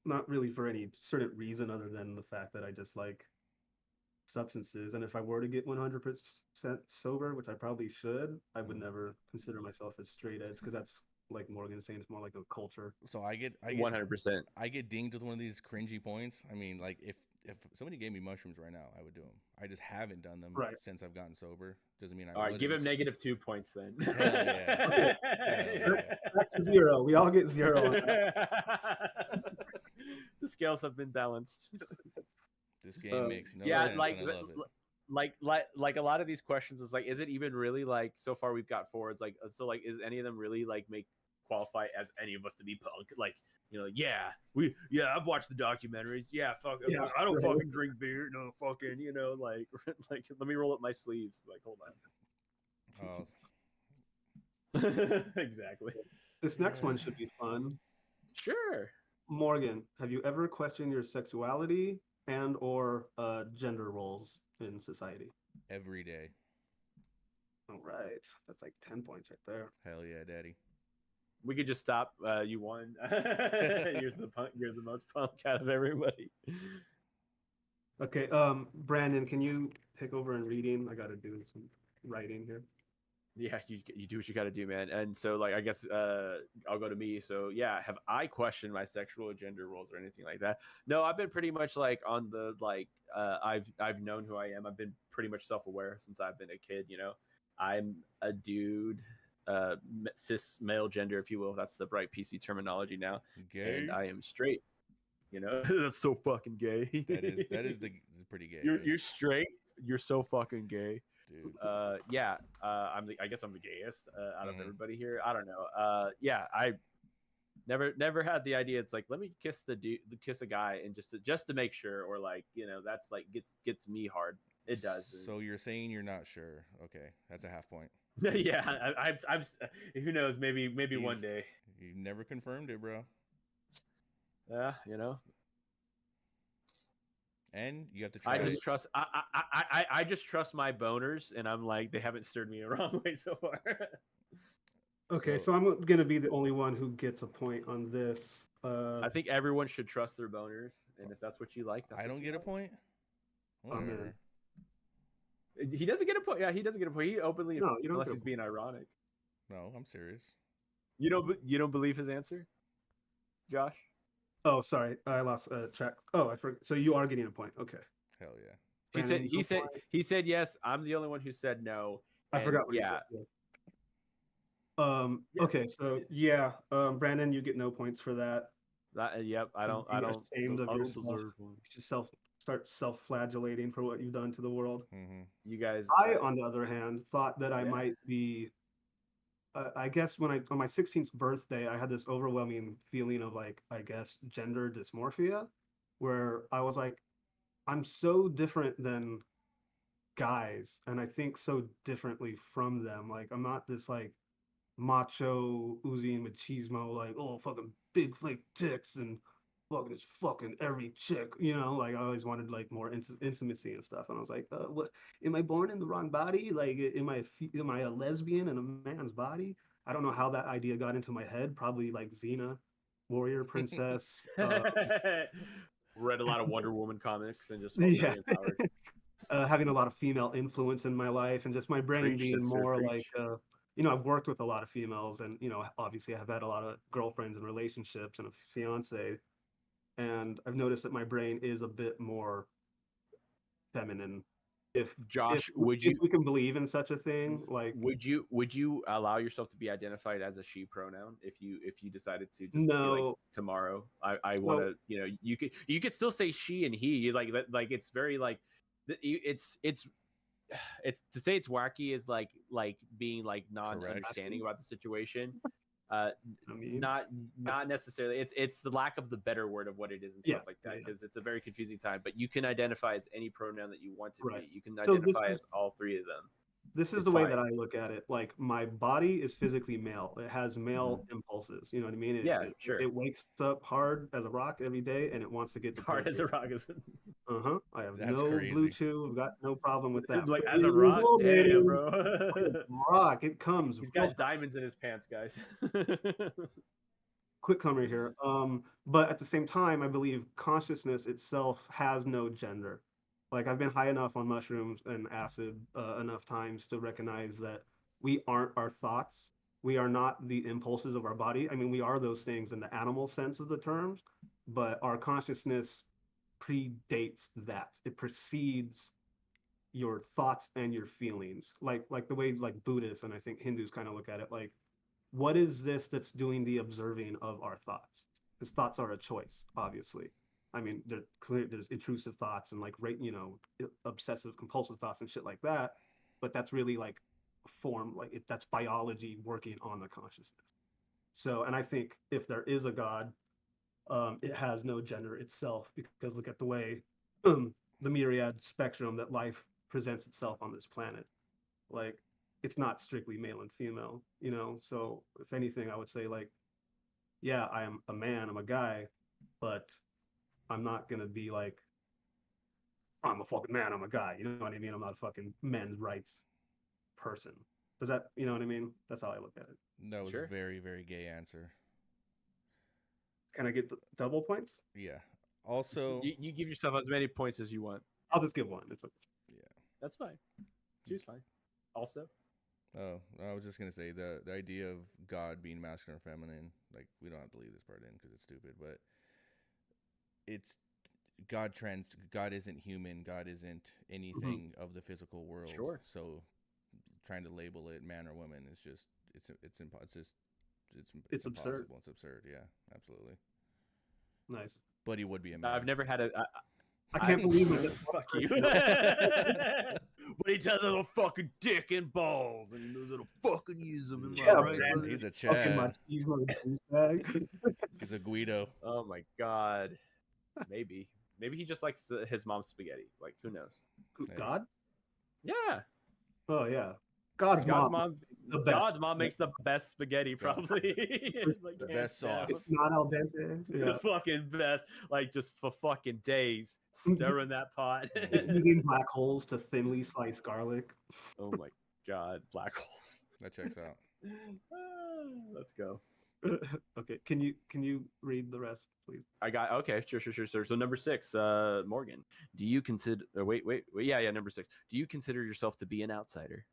Not really for any certain reason other than the fact that I just like substances. And if I were to get 100% sober, which I probably should, I would never consider myself as straight edge because that's like Morgan saying, it's more like a culture. So I get 100%. I get dinged with one of these cringy points. I mean, like if somebody gave me mushrooms right now, I would do them. I just haven't done them Right. since I've gotten sober. Doesn't mean I All right, give him wouldn't. -2 points then. Hell yeah. Hell yeah. Back to zero. We all get zero on that. The scales have been balanced. This game makes no Yeah, sense, like and I love it. like a lot of these questions is like, is it even really like so far we've got forwards like so like is any of them really like make qualify as any of us to be punk? Like, I've watched the documentaries. Yeah, fuck. Yeah, I don't right. fucking drink beer. No fucking, like like let me roll up my sleeves. Like, hold Oh, on. Exactly. This next one should be fun. Sure. Morgan, have you ever questioned your sexuality and or gender roles in society? every day. All right, that's like 10 points right there. Hell yeah, daddy. We could just stop. You won. You're the punk. You're the most punk out of everybody. Okay, Brandon, can you take over in reading? I got to do some writing here. Yeah, you do what you got to do, man. And so, like, I guess I'll go to me. So, yeah, have I questioned my sexual or gender roles or anything like that? No, I've been pretty much like on the like I've known who I am. I've been pretty much self aware since I've been a kid. You know, I'm a dude, cis male gender, if you will. That's the right PC terminology now, Gay. and I am straight. You know, that's so fucking gay. That is the pretty gay. You're straight. You're so fucking gay. dude. Yeah. I guess I'm the gayest out of Mhm. everybody here. I don't know. Yeah. I never had the idea. It's like let me kiss kiss a guy, and just to make sure, or like that's like gets me hard. It does. So you're saying you're not sure? Okay, that's a half point. Yeah. I'm. Who knows? Maybe one He's- day. You never confirmed it, bro. Yeah. And you have to try. I just trust. I just trust my boners, and I'm like they haven't stirred me the wrong way so far. Okay, so I'm gonna be the only one who gets a point on this. I think everyone should trust their boners, and if that's what you like, that's I what don't you get a like. point. Whatever. He doesn't get a point. Yeah, he doesn't get a point. He openly, No, you don't unless get a he's being ironic. No, I'm serious. You don't believe his answer, Josh? Oh, sorry, I lost track. Oh, I forgot. So you are getting a point. Okay. Hell yeah. Brandon, He said yes. I'm the only one who said no. I and forgot what yeah, he said. Yeah. Yeah. Okay, so yeah, Brandon, you get no points for that. Yep. I don't Ashamed of yourself. deserve one. You should start self-flagellating for what you've done to the world. Mm-hmm. You guys. I, on the other hand, thought that I Yeah. might be. I guess on my 16th birthday, I had this overwhelming feeling of like, I guess, gender dysmorphia, where I was like, I'm so different than guys, and I think so differently from them. Like, I'm not this like macho Uzi machismo, like, oh, fucking big flake dicks and fucking just fucking every chick, like I always wanted like more intimacy and stuff. And I was like, what, am I born in the wrong body? Like, am I a lesbian in a man's body? I don't know how that idea got into my head. Probably like Xena, warrior princess. Read a lot of Wonder Woman comics and just felt Yeah. very empowered. Having a lot of female influence in my life, and just my brain Preach, being sister, more preach. like I've worked with a lot of females, and obviously I've had a lot of girlfriends and relationships and a fiance, and I've noticed that my brain is a bit more feminine. If Josh, if we can believe in such a thing, like would you allow yourself to be identified as a she pronoun if you decided to just be like no, tomorrow I want to you could still say she and he like that, like it's very like it's to say it's wacky is like being like non-understanding about the situation. I mean, Not necessarily. It's the lack of the better word of what it is and stuff like that, because it's a very confusing time. But you can identify as any pronoun that you want to Right. be. You can So identify as all three of them. this is It's the way fine. that I look at it. Like, my body is physically male. It has male impulses. You know what I mean? Yeah, sure. It wakes up hard as a rock every day, and it wants to get to Hard as a rock is I have That's no crazy. Bluetooth. I've got no problem with that. like But as a it is rock. low, Damn, ladies. bro. Rock. It comes. He's got diamonds in his pants, guys. Quick comer here. But at the same time, I believe consciousness itself has no gender. Like, I've been high enough on mushrooms and acid enough times to recognize that we aren't our thoughts. We are not the impulses of our body. I mean, we are those things in the animal sense of the terms, but our consciousness predates that. It precedes your thoughts and your feelings. Like the way like Buddhists and I think Hindus kind of look at it, like, what is this that's doing the observing of our thoughts? Because thoughts are a choice, obviously. I mean, there's intrusive thoughts and like obsessive compulsive thoughts and shit like that, but that's really like a form, like that's biology working on the consciousness. So, and I think if there is a God, it has no gender itself, because look at the way the myriad spectrum that life presents itself on this planet. Like, it's not strictly male and female, So if anything, I would say like, yeah, I am a man, I'm a guy, but I'm not gonna be like, I'm a fucking man, I'm a guy. You know what I mean? I'm not a fucking men's rights person. Does that, you know what I mean? That's how I look at it. That was Sure. a very, very gay answer. Can I get double points? Yeah. Also, you give yourself as many points as you want. I'll just give one. It's okay. That's fine. Two's fine. Also, Oh, I was just gonna say the idea of God being masculine or feminine. Like, we don't have to leave this part in because it's stupid, but it's God isn't human. God isn't Mhm. anything of the physical world. Sure. So trying to label it man or woman is just it's It's absurd. impossible. It's absurd. Yeah, absolutely. Nice. But he would be a I've man. never had a. I can't believe it. Fuck you. But he does have a fucking dick and balls, and he knows how to fucking use them. Yeah, right, man. brother? He's a Fucking Chad. machismo douchebag. He's a Guido. Oh my god. Maybe he just likes his mom's spaghetti. Like, who knows? Hey. God? Yeah. Oh yeah. God's mom. The best. God's mom makes the best spaghetti, probably. Like, The hands best down. sauce. It's not al dente. The Yeah. fucking best. Like, just for fucking days, stirring that pot. It's using black holes to thinly slice garlic. Oh my god, black holes. That checks out. Let's go. Okay. Can you read the rest, please? I got okay. Sure. So number 6, Morgan. Do you consider? Wait. Yeah. Number 6. Do you consider yourself to be an outsider?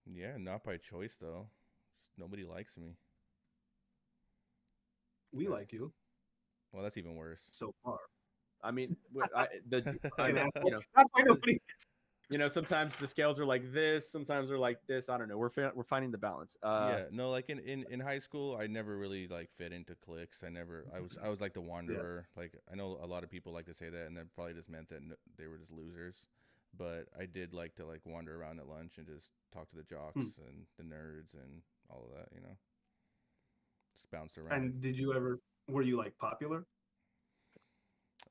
Yeah, not by choice though. Just nobody likes me. We Yeah. like you Well, that's even worse. so far. I mean, Hey, I man, you know, that's why nobody. sometimes the scales are like this, sometimes they're like this. I don't know. We're finding the balance. Yeah, no, like in high school, I never really like fit into cliques. I was like the wanderer. Like, I know a lot of people like to say that, and that probably just meant that they were just losers. But I did like to like wander around at lunch and just talk to the jocks and the nerds and all of that. Just bounced around. And did you ever? Were you like popular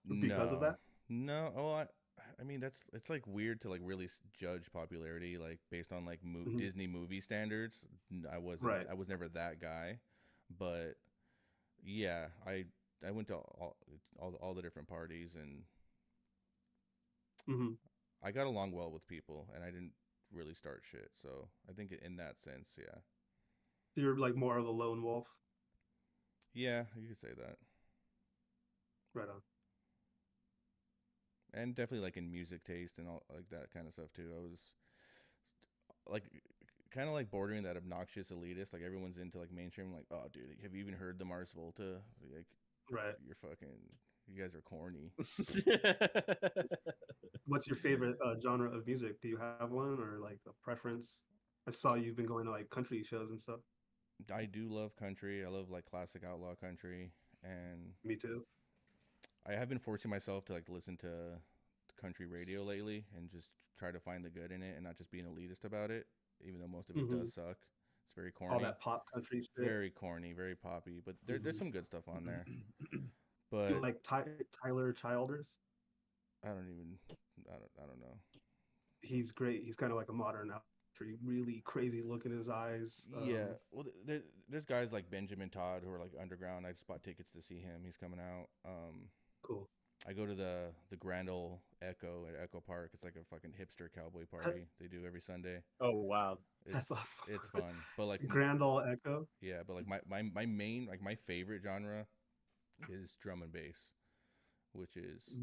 because of that? No. Oh, I mean, it's like weird to like really judge popularity like based on like Disney movie standards. I wasn't. Right. I was never that guy, but yeah, I went to all the different parties and Hmm. I got along well with people and I didn't really start shit. So I think in that sense, yeah, You're like more of a lone wolf. yeah, you could say that. Right on. And definitely like in music taste and all like that kind of stuff too. I was like kind of like bordering that obnoxious elitist. Like, everyone's into like mainstream. Like, oh, dude, have you even heard the Mars Volta? Like, Right. you guys are corny. What's your favorite genre of music? Do you have one or like a preference? I saw you've been going to like country shows and stuff. I do love country. I love like classic outlaw country, and Me too. I have been forcing myself to like listen to country radio lately and just try to find the good in it and not just be an elitist about it, even though most of it does suck. It's very corny. All that pop country shit. Very corny, very poppy, but there's some good stuff on there. Do But you like Tyler Childers? I don't know. He's great. He's kind of like a modern country, really crazy look in his eyes. Yeah, well, there's guys like Benjamin Todd who are like underground. I bought tickets to see him. He's coming out. Cool. I go to the Grand Ole Echo at Echo Park. It's like a fucking hipster cowboy party they do every Sunday. Oh wow. It's awesome. it's fun, but like Grand Ole Echo. yeah, but like my main like my favorite genre is drum and bass, which is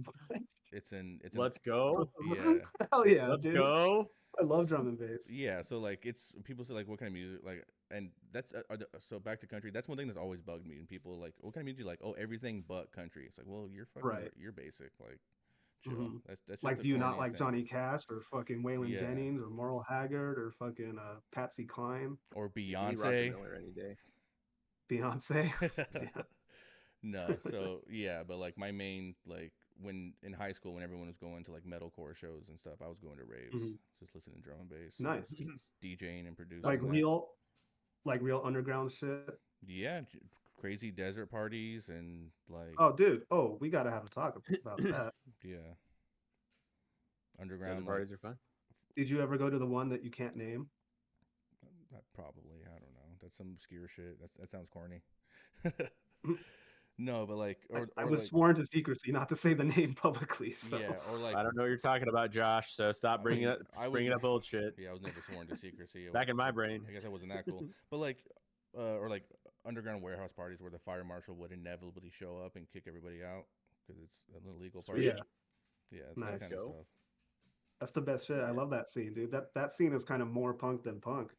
it's Let's go. yeah. Hell yeah, Let's dude. go. I love drum and bass. Yeah, so like it's people say like what kind of music like, and that's so back to country. That's one thing that's always bugged me. And people like, what kind of music? Like, oh, everything but country. It's like, well, you're fucking Right. You're basic. Like, chill. Mhm. That's just Like, the do you not corniest like thing. Johnny Cash or fucking Waylon Yeah. Jennings or Merle Haggard or fucking Patsy Cline, Or Give me Roger Beyonce? Miller any day. Beyonce? Yeah. No, so yeah, but like my main like when in high school when everyone was going to like metalcore shows and stuff, I was going to raves, Mhm. just listening to drum and bass, Nice. DJing and producing. Like that. real underground shit. Yeah, crazy desert parties and like Oh, dude. Oh, we gotta have a talk about that. yeah, Desert underground like, parties are fun. Did you ever go to the one that you can't name? probably I don't know. That's some obscure shit. That sounds corny. No, but like I or was like, sworn to secrecy not to say the name publicly. So. yeah, or like I don't know what you're talking about, Josh. So stop I bringing mean, up I was bringing ne- up old shit. Yeah, I was never sworn to secrecy. Back in my brain. I guess I wasn't that cool. But like, or like underground warehouse parties where the fire marshal would inevitably show up and kick everybody out because it's an illegal party. Yeah, Yeah, Nice. that kind of Go. stuff. that's the best shit. I love that scene, dude. That scene is kind of more punk than punk.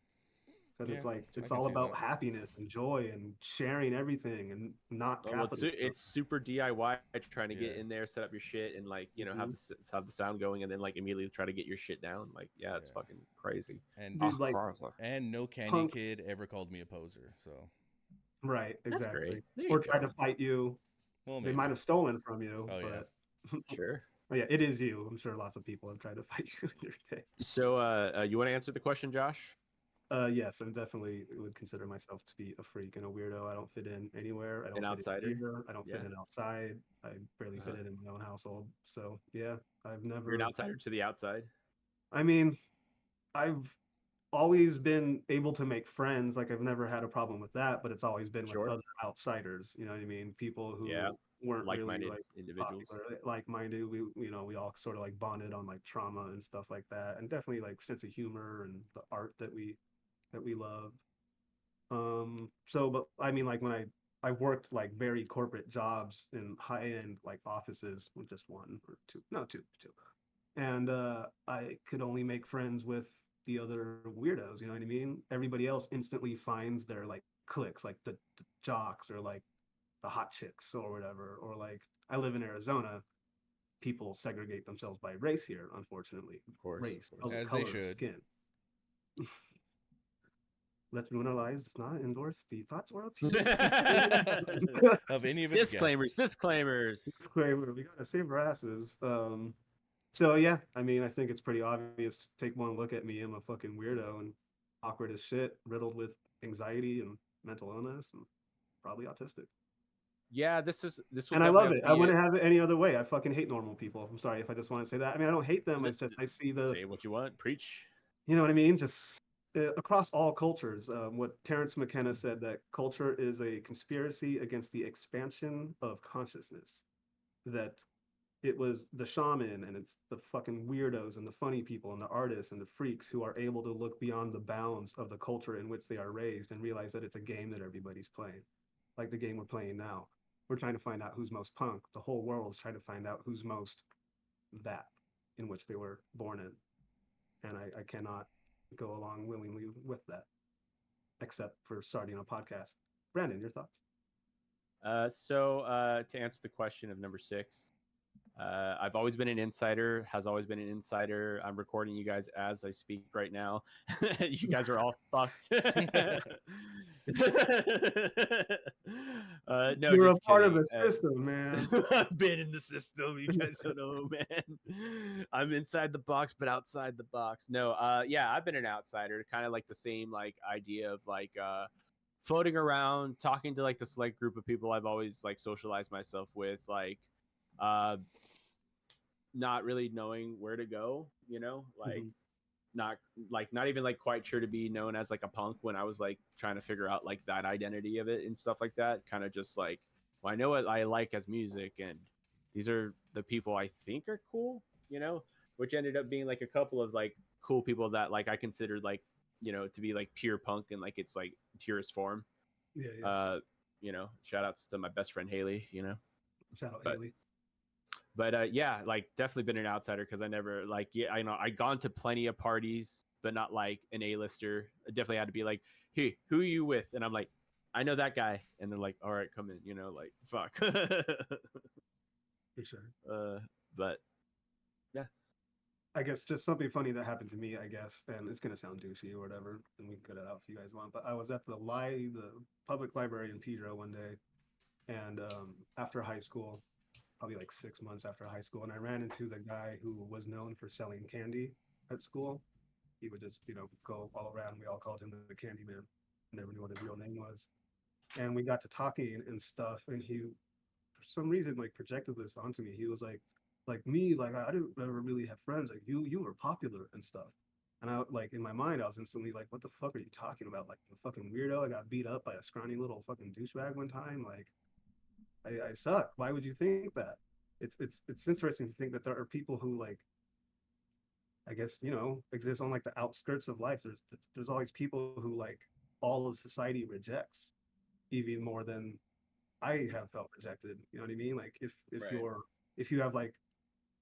because it's Yeah, like I it's can all see about that. happiness and joy and sharing everything and not Oh, well, capitalism. it's super DIY, trying to get Yeah. in there, set up your shit, and like Mhm. have the sound going, and then like immediately try to get your shit down. Like, yeah, it's Yeah. fucking crazy. And Dude, like and no candy punk, kid ever called me a poser. So, right? That's Exactly. great. There you Or tried go. to fight you. well, They might maybe. have stolen from you, Oh yeah. but Sure. oh, yeah, it is you. I'm sure lots of people have tried to fight you in your day. So, you want to answer the question, Josh? Yes, I definitely would consider myself to be a freak and a weirdo. I don't fit in anywhere. I An don't fit in outsider? here. I don't fit Yeah. in outside. I barely fit Uh-huh. in my own household. So yeah, I've You're an never. outsider to the outside. I mean, I've always been able to make friends. Like I've never had a problem with that, but it's always been with Sure. other outsiders. You know what I mean? People Yeah. who weren't really Like-minded like individuals. popular, like-minded. We all sort of like bonded on like trauma and stuff like that, and definitely like sense of humor and the art that we love. So, but I mean, like when I worked like very corporate jobs in high-end like offices with just one or two, no, two. And I could only make friends with the other weirdos, you know what I mean? Everybody else instantly finds their like cliques, like the jocks or like the hot chicks or whatever. Or like I live in Arizona, people segregate themselves by race here, unfortunately. Of course. Race, Of course. color, As they color of should. skin. Let's ruin our lives. Does not endorse the thoughts or opinions. Of any of its Disclaimers. guests. Disclaimers. Disclaimer, we gotta save our asses. So yeah, I mean, I think it's pretty obvious. Take one look at me. I'm a fucking weirdo and awkward as shit, riddled with anxiety and mental illness, and probably autistic. Yeah, this will And I definitely love have it. to I be wouldn't have it any other way. I fucking hate normal people. I'm sorry if I just want to say that. I mean, I don't hate them. It's just I see the, say what you want. Preach. you know what I mean? Just across all cultures. What Terrence McKenna said, that culture is a conspiracy against the expansion of consciousness. That it was the shaman and it's the fucking weirdos and the funny people and the artists and the freaks who are able to look beyond the bounds of the culture in which they are raised and realize that it's a game that everybody's playing, like the game we're playing now. We're trying to find out who's most punk. The whole world's trying to find out who's most that in which they were born in. And I cannot go along willingly with that, except for starting a podcast. Brandon, your thoughts? To answer the question of number 6, I've always been an insider, has always been an insider. I'm recording you guys as I speak right now. You guys are all fucked. No, You're a just part of kidding. the system, man. I've been in the system. You guys don't know, man. I'm inside the box, but outside the box. No, yeah, I've been an outsider. Kind of like the same like idea of like floating around, talking to like the select group of people I've always like socialized myself with, like uh not really knowing where to go, like Mhm. not even like quite sure to be known as like a punk when I was like trying to figure out like that identity of it and stuff like that. Kind of just like, well, I know what I like as music, and these are the people I think are cool, which ended up being like a couple of like cool people that like I considered like, to be like pure punk and like it's like purest form. Yeah, yeah. Shout outs to my best friend Haley, Shout out but Haley. yeah, like definitely been an outsider because I never like, yeah, I know I gone to plenty of parties, but not like an A-lister. I definitely had to be like, hey, who are you with? And I'm like, I know that guy, and they're like, all right, come in, like fuck. For sure. But yeah, I guess just something funny that happened to me, I guess, and it's gonna sound douchey or whatever, and we can cut it out if you guys want. But I was at the public library in Pedro one day, and after high school, probably like 6 months after high school, and I ran into the guy who was known for selling candy at school. He would just, go all around. We all called him the Candy Man. Never knew what his real name was. And we got to talking and stuff, and he, for some reason, like projected this onto me. He was like me, like I didn't ever really have friends. Like you were popular and stuff. And I like in my mind, I was instantly like, what the fuck are you talking about? Like the fucking weirdo. I got beat up by a scrawny little fucking douchebag one time. Like I suck. Why would you think that? It's interesting to think that there are people who like, I guess, exist on like the outskirts of life. There's always people who like all of society rejects even more than I have felt rejected. You know what I mean? Like right. if you have like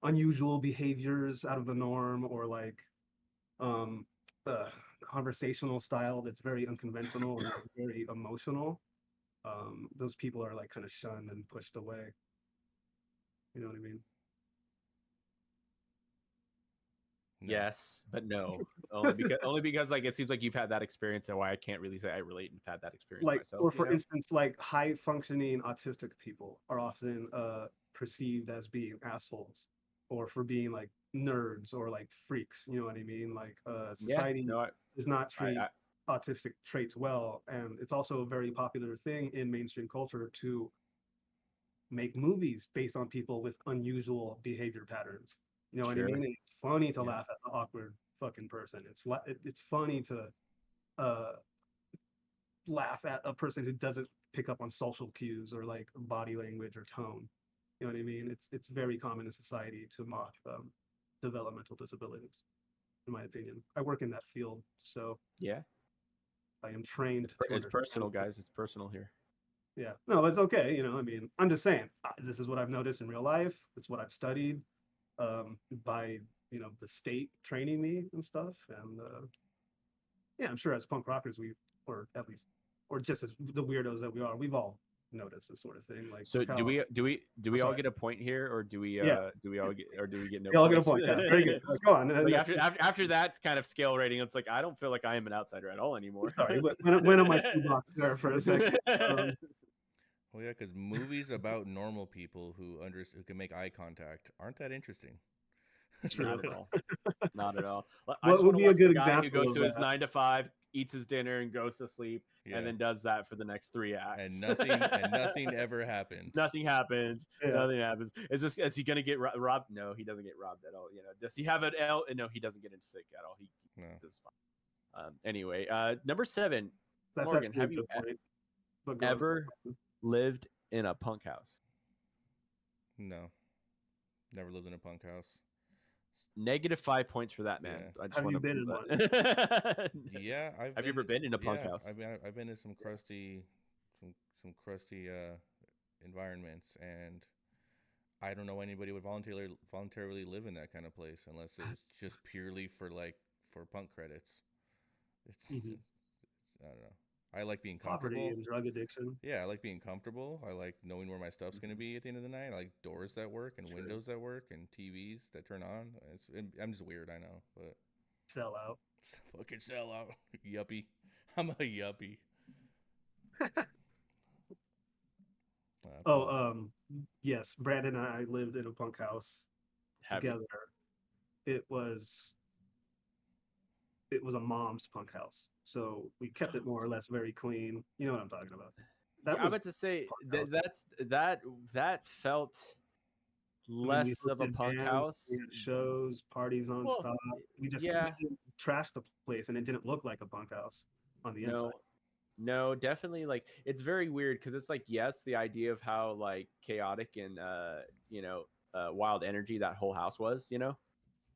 unusual behaviors out of the norm or like um conversational style that's very unconventional and very emotional, those people are like kind of shunned and pushed away. You know what I mean? No. Yes, but no. Only because like it seems like you've had that experience, and why I can't really say I relate and have had that experience Like, myself. or you for know? instance, like high functioning autistic people are often perceived as being assholes, or for being like nerds or like freaks. You know what I mean? Like Yeah. society No. does not treat I autistic traits well, and it's also a very popular thing in mainstream culture to make movies based on people with unusual behavior patterns. You know what I sure. mean? And it's funny to Yeah. laugh at the awkward fucking person. It's funny to uh laugh at a person who doesn't pick up on social cues or like body language or tone. You know what I mean? It's very common in society to mock developmental disabilities, in my opinion. I work in that field, so Yeah. I am trained to It's personal, understand. guys. It's personal here. Yeah, no, it's okay. You know, I mean, I'm just saying, this is what I've noticed in real life. It's what I've studied by, the state training me and stuff. And yeah, I'm sure as punk rockers, or at least, or just as the weirdos that we are, we've all noticed this sort of thing. Like, So look do how, we I'm all sorry. get a point here, or Yeah, do we all get no they all get a points? point. Yeah, very good. Go on. Like after that kind of scale rating, it's like I don't feel like I am an outsider at all anymore. Sorry, but when on my shoebox there for a second. Well, yeah, because movies about normal people who can make eye contact aren't that interesting. Not True. at all. Not at all. I What just would want to be a watch the good guy who example goes of to his that? 9 to 5, eats his dinner, and goes to sleep, Yeah. and then does that for the next 3 acts. And nothing ever happens. Nothing happens. Yeah. Nothing happens. Is he gonna get robbed? No, he doesn't get robbed at all. Does he have an L? No, he doesn't get sick at all. He No. is fine. Anyway, number 7, That's Morgan. actually a Have you good point. But go on. ever lived in a punk house? No. Never lived in a punk house. -5 points for that, man. Yeah. I just Have want you to been in one? Yeah, Have you ever been in a punk house? I've been in some crusty environments, and I don't know anybody would voluntarily live in that kind of place unless it was just purely for punk credits. It's, Mhm. I don't know. I like being Poverty comfortable. and drug addiction. Yeah, I like being comfortable. I like knowing where my stuff's going to be at the end of the night. I like doors that work and True. windows that work and TVs that turn on. I'm just weird, I know, but Sell out. fucking sell out. Yuppie. I'm a yuppie. Oh, Absolutely. yes, Brandon and I lived in a punk house Have you? together. It was a mom's punk house, so we kept it more or less very clean. You know what I'm talking about? That I'm was about to say punk house. that felt I mean, we less of a hosted punk bands, house. we had shows, parties on Well, stop. We yeah, didn't trash the place, and it didn't look like a punk house on the inside. no, definitely. Like it's very weird because it's like yes, the idea of how like chaotic and wild energy that whole house was,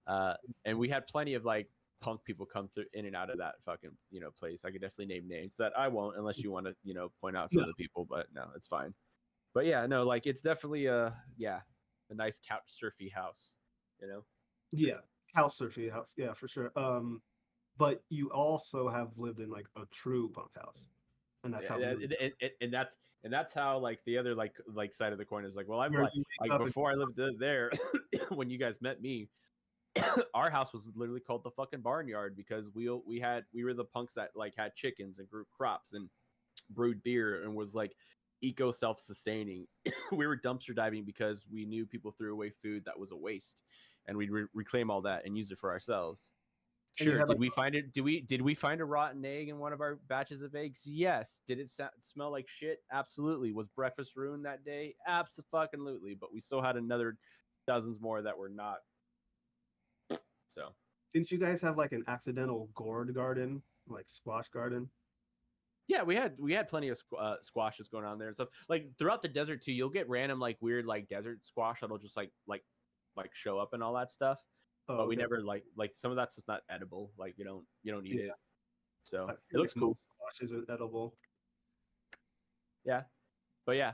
and we had plenty of like punk people come through in and out of that fucking place. I could definitely name names that I won't unless you want to point out some No. of the people, but no, it's fine. But yeah, no, like it's definitely a nice couch surfy house, Yeah, house surfing house. Yeah, for sure. But you also have lived in like a true punk house, and that's how we lived. and that's how like the other like side of the coin is like, well, I've Where you wake up and before I lived there when you guys met me, our house was literally called the fucking barnyard because we were the punks that like had chickens and grew crops and brewed beer and was like eco self-sustaining. We were dumpster diving because we knew people threw away food that was a waste, and we'd reclaim all that and use it for ourselves. And you Sure. had, Did like, we find it? Did we find a rotten egg in one of our batches of eggs? Yes. Did it smell like shit? Absolutely. Was breakfast ruined that day? Absolutely. But we still had another dozens more that were not. So didn't you guys have like an accidental gourd garden, like squash garden? yeah, we had plenty of squashes going on there and stuff. Like throughout the desert too, you'll get random like weird like desert squash that'll just like show up and all that stuff. Oh, But we okay. never like some of that's just not edible. Like you don't eat Yeah. it. So I it feel looks like cool. most squash isn't edible. Yeah. But yeah.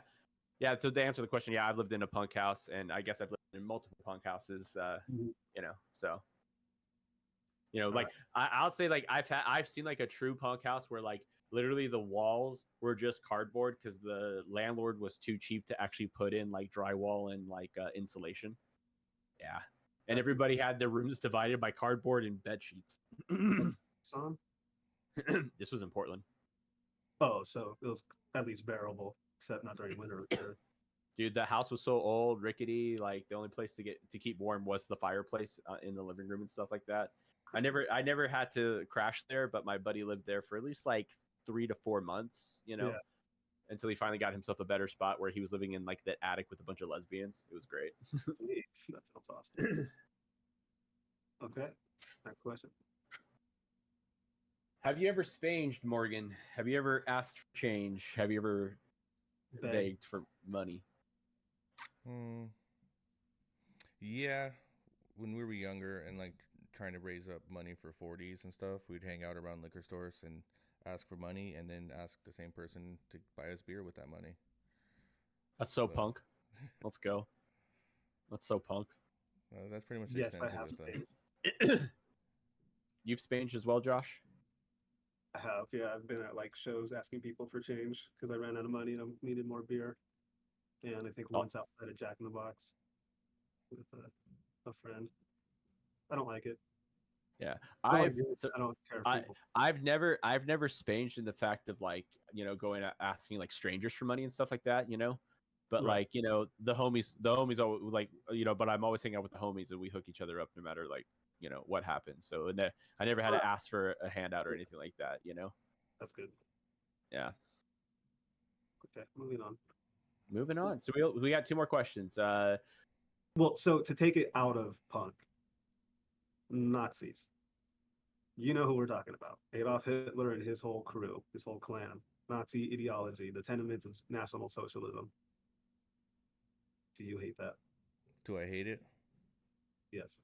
So to answer the question, yeah, I've lived in a punk house, and I guess I've lived in multiple punk houses. Mhm. So You know, like I'll say like I've seen like a true punk house where like literally the walls were just cardboard because the landlord was too cheap to actually put in like drywall and like insulation. Yeah, and everybody had their rooms divided by cardboard and bed sheets. Son? This was in Portland. Oh, so it was at least bearable, except not during winter. Sure. Dude, the house was so old, rickety. Like the only place to keep warm was the fireplace in the living room and stuff like that. I never had to crash there, but my buddy lived there for at least like 3 to 4 months. You know, until he finally got himself a better spot where he was living in like the attic with a bunch of lesbians. It was great. Sweet. That sounds awesome. Okay. Next question. Have you ever spanged, Morgan? Have you ever asked for change? Have you ever begged for money? Yeah, when we were younger and like trying to raise up money for 40s and stuff, we'd hang out around liquor stores and ask for money, and then ask the same person to buy us beer with that money. That's so punk. Let's go. That's so punk. That's pretty much the Yes, extent I have of it, spanged. You've spanged as well, Josh? I have, yeah. I've been at like shows asking people for change because I ran out of money and I needed more beer. And I think once outside of Jack in the Box with a friend. I don't like it. Yeah, I don't care. I've never spanged in the fact of like, you know, going asking like strangers for money and stuff like that, you know. But like, you know, the homies always like, you know, but I'm always hanging out with the homies and we hook each other up no matter like, you know, what happens. So I never had to ask for a handout or anything like that, you know. That's good. Yeah. Okay, moving on. Moving on. So we got 2 more questions. Well, so to take it out of punk, Nazis. You know who we're talking about. Adolf Hitler and his whole crew, his whole clan. Nazi ideology, the tenements of National Socialism. Do you hate that? Do I hate it? Yes.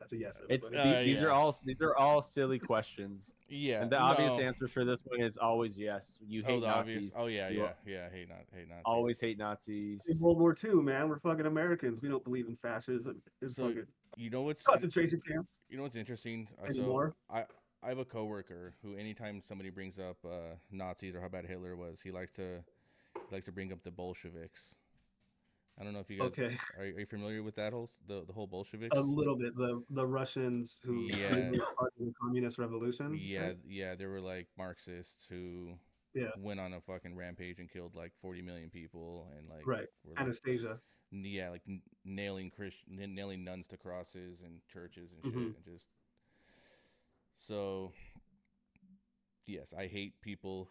That's a yes. It's these are all silly questions. Yeah. And the obvious answer for this one is always yes. You hate Nazis. Hate Nazis. Always hate Nazis. In World War II, man, we're fucking Americans. We don't believe in fascism. It's So fucking you know what's concentration camps. You know what's interesting? Anymore? So I have a coworker who, anytime somebody brings up Nazis or how bad Hitler was, he likes to bring up the Bolsheviks. I don't know if you guys are you familiar with that the whole Bolsheviks? A little bit. The Russians who were part of the communist revolution. Yeah, they were like Marxists who went on a fucking rampage and killed like 40 million people and like were Anastasia. Like nailing nuns to crosses and churches and shit and just so yes, I hate evil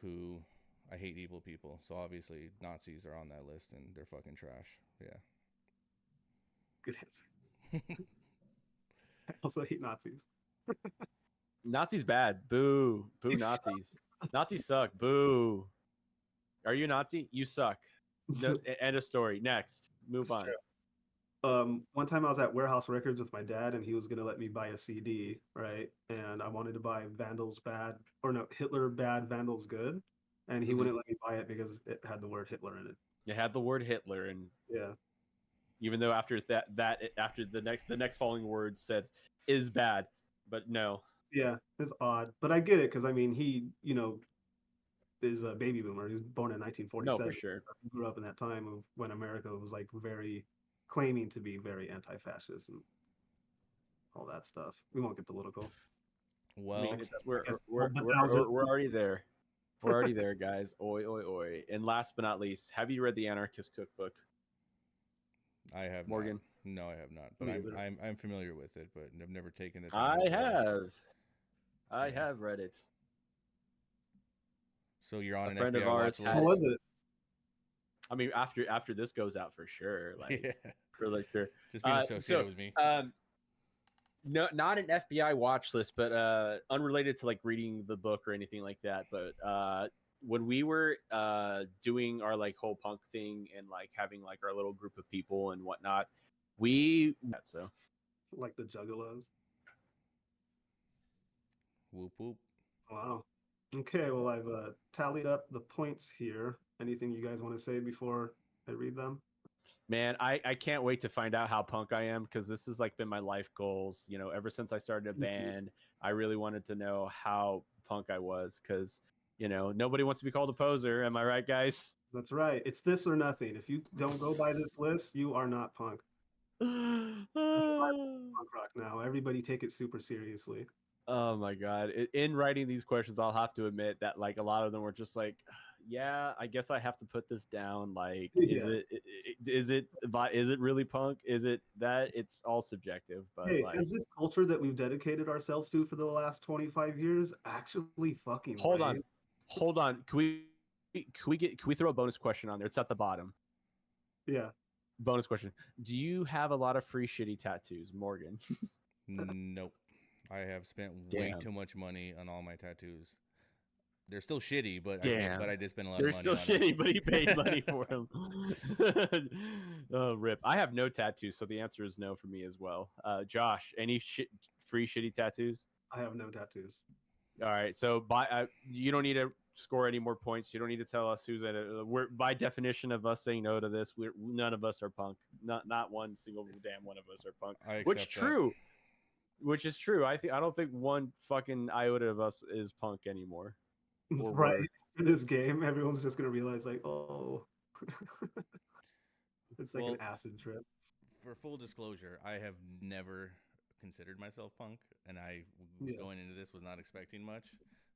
people. So obviously Nazis are on that list and they're fucking trash. Yeah. Good answer. I also hate Nazis. Nazis bad. Boo. Boo Nazis. Nazis suck. Boo. Are you a Nazi? You suck. No, end of story. Next. Move on. One time I was at Warehouse Records with my dad and he was gonna let me buy a CD, right? And I wanted to buy Hitler Bad, Vandals Good. And he wouldn't let me buy it because it had the word Hitler in it. It had the word Hitler, and yeah. Even though after after the next following word said is bad, but no. Yeah, it's odd, but I get it because I mean he, you know, is a baby boomer. He was born in 1947. No, for sure. He grew up in that time of when America was like claiming to be very anti-fascist and all that stuff. We won't get political. Well, I mean, we're already there. We're already there, guys. Oi, oi, oi. And last but not least, have you read the Anarchist Cookbook? I have, Morgan. Not. No, I have not. But I'm familiar with it, but I've never taken the time. I have read it. So you're on a an friend FBI of ours. watch list? How was it? I mean, after this goes out for sure, like for like sure. Just being associated with me. No, not an FBI watch list, but unrelated to like reading the book or anything like that. But when we were doing our like whole punk thing and like having like our little group of people and whatnot, we like the Juggalos. Whoop whoop. Wow. Okay, well I've tallied up the points here. Anything you guys want to say before I read them? Man, I can't wait to find out how punk I am because this has like been my life goals. You know, ever since I started a band, I really wanted to know how punk I was because you know nobody wants to be called a poser. Am I right, guys? That's right. It's this or nothing. If you don't go by this list, you are not punk. That's what I believe in punk rock now. Everybody take it super seriously. Oh my god! In writing these questions, I'll have to admit that like a lot of them were just like, yeah, I guess I have to put this down. Like, is Yeah. is it really punk? Is it that? It's all subjective, but Hey, like, has this culture that we've dedicated ourselves to for the last 25 years actually fucking hold reigned? on, hold on. Can we throw a bonus question on there? It's at the bottom. Yeah. Bonus question: do you have a lot of free shitty tattoos, Morgan? Nope. I have spent way Damn. too much money on all my tattoos. They're still shitty, but Damn. I did spend a lot They're of money still on them. shitty, but he paid money for them. Oh, rip. I have no tattoos, so the answer is no for me as well. Josh, any free shitty tattoos? I have no tattoos. All right, so you don't need to score any more points. You don't need to tell us who's at it. We're by definition of us saying no to this. None of us are punk. Not one single damn one of us are punk. I Which accept that. true. Which is true. I don't think one fucking iota of us is punk anymore. Or Right. were. In this game, everyone's just gonna realize like, oh, it's like Well, an acid trip. for full disclosure, I have never considered myself punk, and I Yeah. going into this was not expecting much.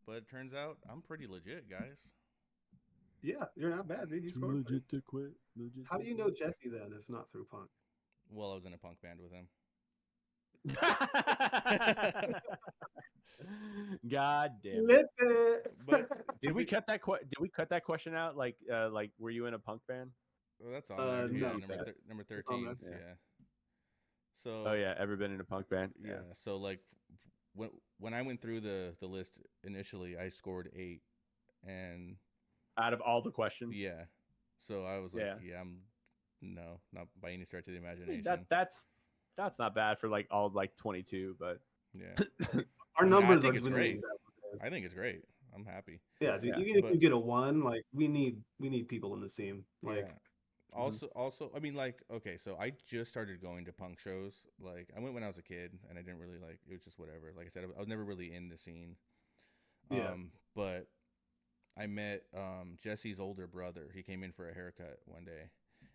But it turns out I'm pretty legit, guys. Yeah, you're not bad, dude. You scored. Legit to quit. Legit How do you know Jesse then, if not through punk? Well, I was in a punk band with him. God damn it. Flip it. But Did we cut that did we cut that question out? Like were you in a punk band? Well, that's on there. no. Yeah, Keep that. number It's on 13. there. Yeah. Yeah. So. Oh yeah, ever been in a punk band? Yeah. So like, when I went through the list initially, I scored 8, and Out of all the questions. yeah. So I was like, Yeah. I'm no, not by any stretch of the I imagination. mean, that's not bad for like all like 22, but Yeah. Our I numbers think are it's dwindling. great. I think it's great. I'm happy. Yeah, dude. Yeah, Even if but- you get a 1, like we need people in the scene. Like, Yeah. Also, I mean, like, okay, so I just started going to punk shows. Like, I went when I was a kid, and I didn't really like. It was just whatever. Like I said, I was never really in the scene. Yeah. But I met Jesse's older brother. He came in for a haircut one day,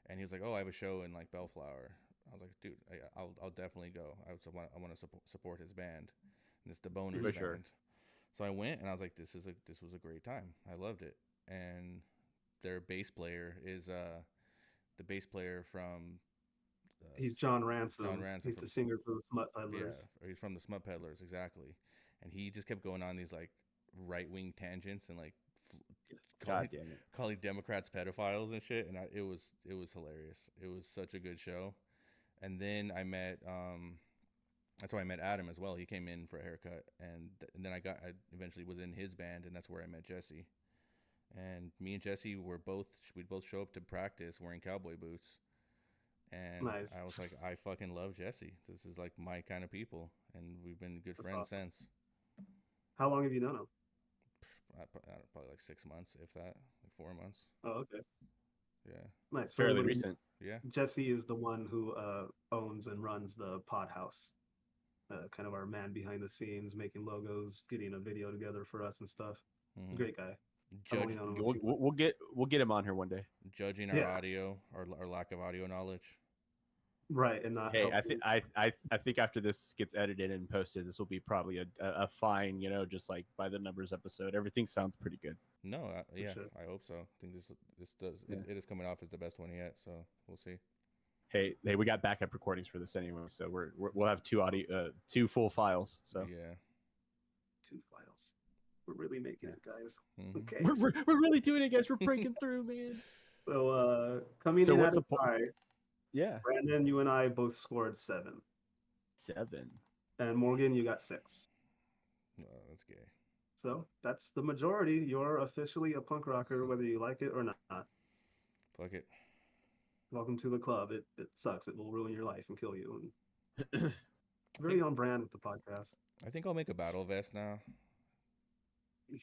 and he was like, "Oh, I have a show in like Bellflower." I was like, "Dude, I'll definitely go. I want to support his band, and it's the Boners For band." sure. So I went, and I was like, "This was a great time. I loved it." And their bass player is the bass player from. he's John Ransom. John Ransom He's from the singer for the Smut Peddlers. Yeah, he's from the Smut Peddlers, exactly. And he just kept going on these like right-wing tangents and like God damn it. calling Democrats pedophiles and shit. And it was hilarious. It was such a good show. And then I met that's why I met Adam as well. He came in for a haircut, and then I eventually was in his band, and that's where I met Jesse. And me and Jesse we'd both show up to practice wearing cowboy boots. And Nice. I was like, I fucking love Jesse. This is like my kind of people, and we've been good That's friends awesome. since. How long have you known him? Probably like 6 months, if that, like 4 months. Oh, okay. Yeah, Nice. For Fairly everybody- recent. yeah. Jesse is the one who owns and runs the Pod House. Kind of our man behind the scenes, making logos, getting a video together for us and stuff. Mhm. Great guy. I've only known him a few We'll get him on here one day. Judging our Yeah. audio, our lack of audio knowledge. Right, and not. Hey, helping. I think after this gets edited and posted, this will be probably a fine, just like by the numbers episode. Everything sounds pretty good. No, yeah, sure. I hope so. I think this does Yeah. it is coming off as the best one yet. So we'll see. Hey, we got backup recordings for this anyway, so we'll have two full files. So Yeah. 2 files. We're really making it, guys. Mhm. Okay. we're really doing it, guys. We're breaking through, man. So coming So in what's at a the po- tie, Yeah, Brandon, you and I both scored 7, 7. and Morgan, you got 6. That's gay. So that's the majority. You're officially a punk rocker, whether you like it or not. Fuck it. Welcome to the club. It sucks. It will ruin your life and kill you. And very on brand with the podcast. I think I'll make a battle vest now.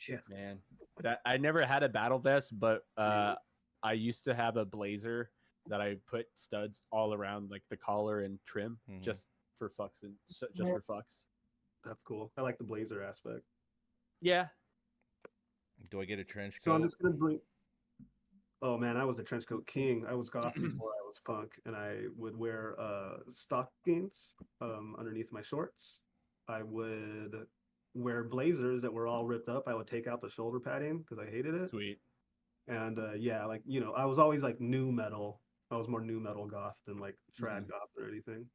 Yeah. Man, that I never had a battle vest, but I used to have a blazer that I put studs all around like the collar and trim Mhm. just for fucks and just for fucks. That's cool. I like the blazer aspect. Yeah. Do I get a trench So I'm coat? just gonna bring. Oh man, I was the trench coat king. I was goth before I was punk, and I would wear stockings underneath my shorts. I would wear blazers that were all ripped up. I would take out the shoulder padding because I hated it. Sweet. And yeah, like I was always like new metal. I was more new metal goth than like trad goth or anything.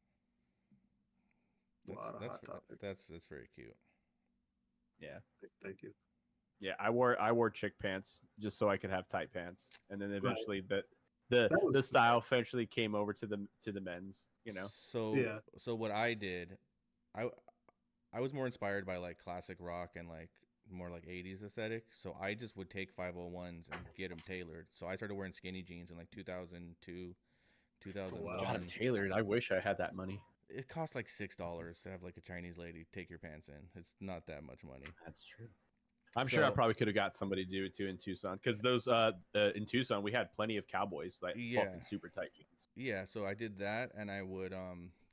A lot of hot topics. That's very cute. Yeah. Thank you. Yeah, I wore chick pants just so I could have tight pants, and then eventually the That the was style eventually came over to the men's. You know. So Yeah. so what I did, I I was more inspired by like classic rock and like more like 80s aesthetic. So I just would take 501s and get them tailored. So I started wearing skinny jeans in like 2002, 2001. Got 'em tailored. I wish I had that money. It costs like $6 to have like a Chinese lady take your pants in. It's not that much money. That's true. I'm sure I So- probably could have got somebody to do it too in Tucson because those in Tucson we had plenty of cowboys like Yeah. fucking super tight jeans. Yeah, so I did that, and I would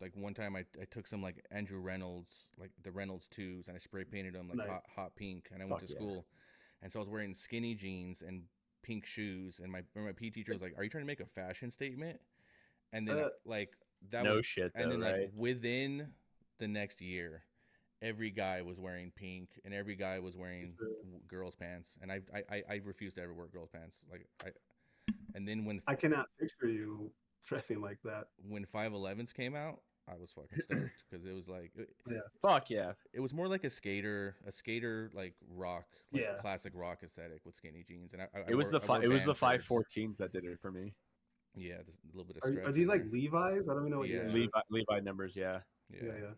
like one time I took some like Andrew Reynolds, like the Reynolds 2s, and I spray painted them like Nice. hot pink, and I went Fuck to yeah. school, and so I was wearing skinny jeans and pink shoes, and my PE teacher was like, "Are you trying to make a fashion statement?" And then like that No was shit and though, then like right? within the next year, every guy was wearing pink, and every guy was wearing girls' pants, and I refused to ever wear girls' pants, like and then I cannot picture you dressing like that. when 511s came out, I was fucking stoked because it was like Fuck yeah. it was more like a skater like rock, like Yeah. classic rock aesthetic with skinny jeans, and It was the I wore band shirts. 514s that did it for me. Yeah, just a little bit of Are stretch. these in like there. Levi's? I don't even know what. Yeah. Levi numbers, yeah. Yeah.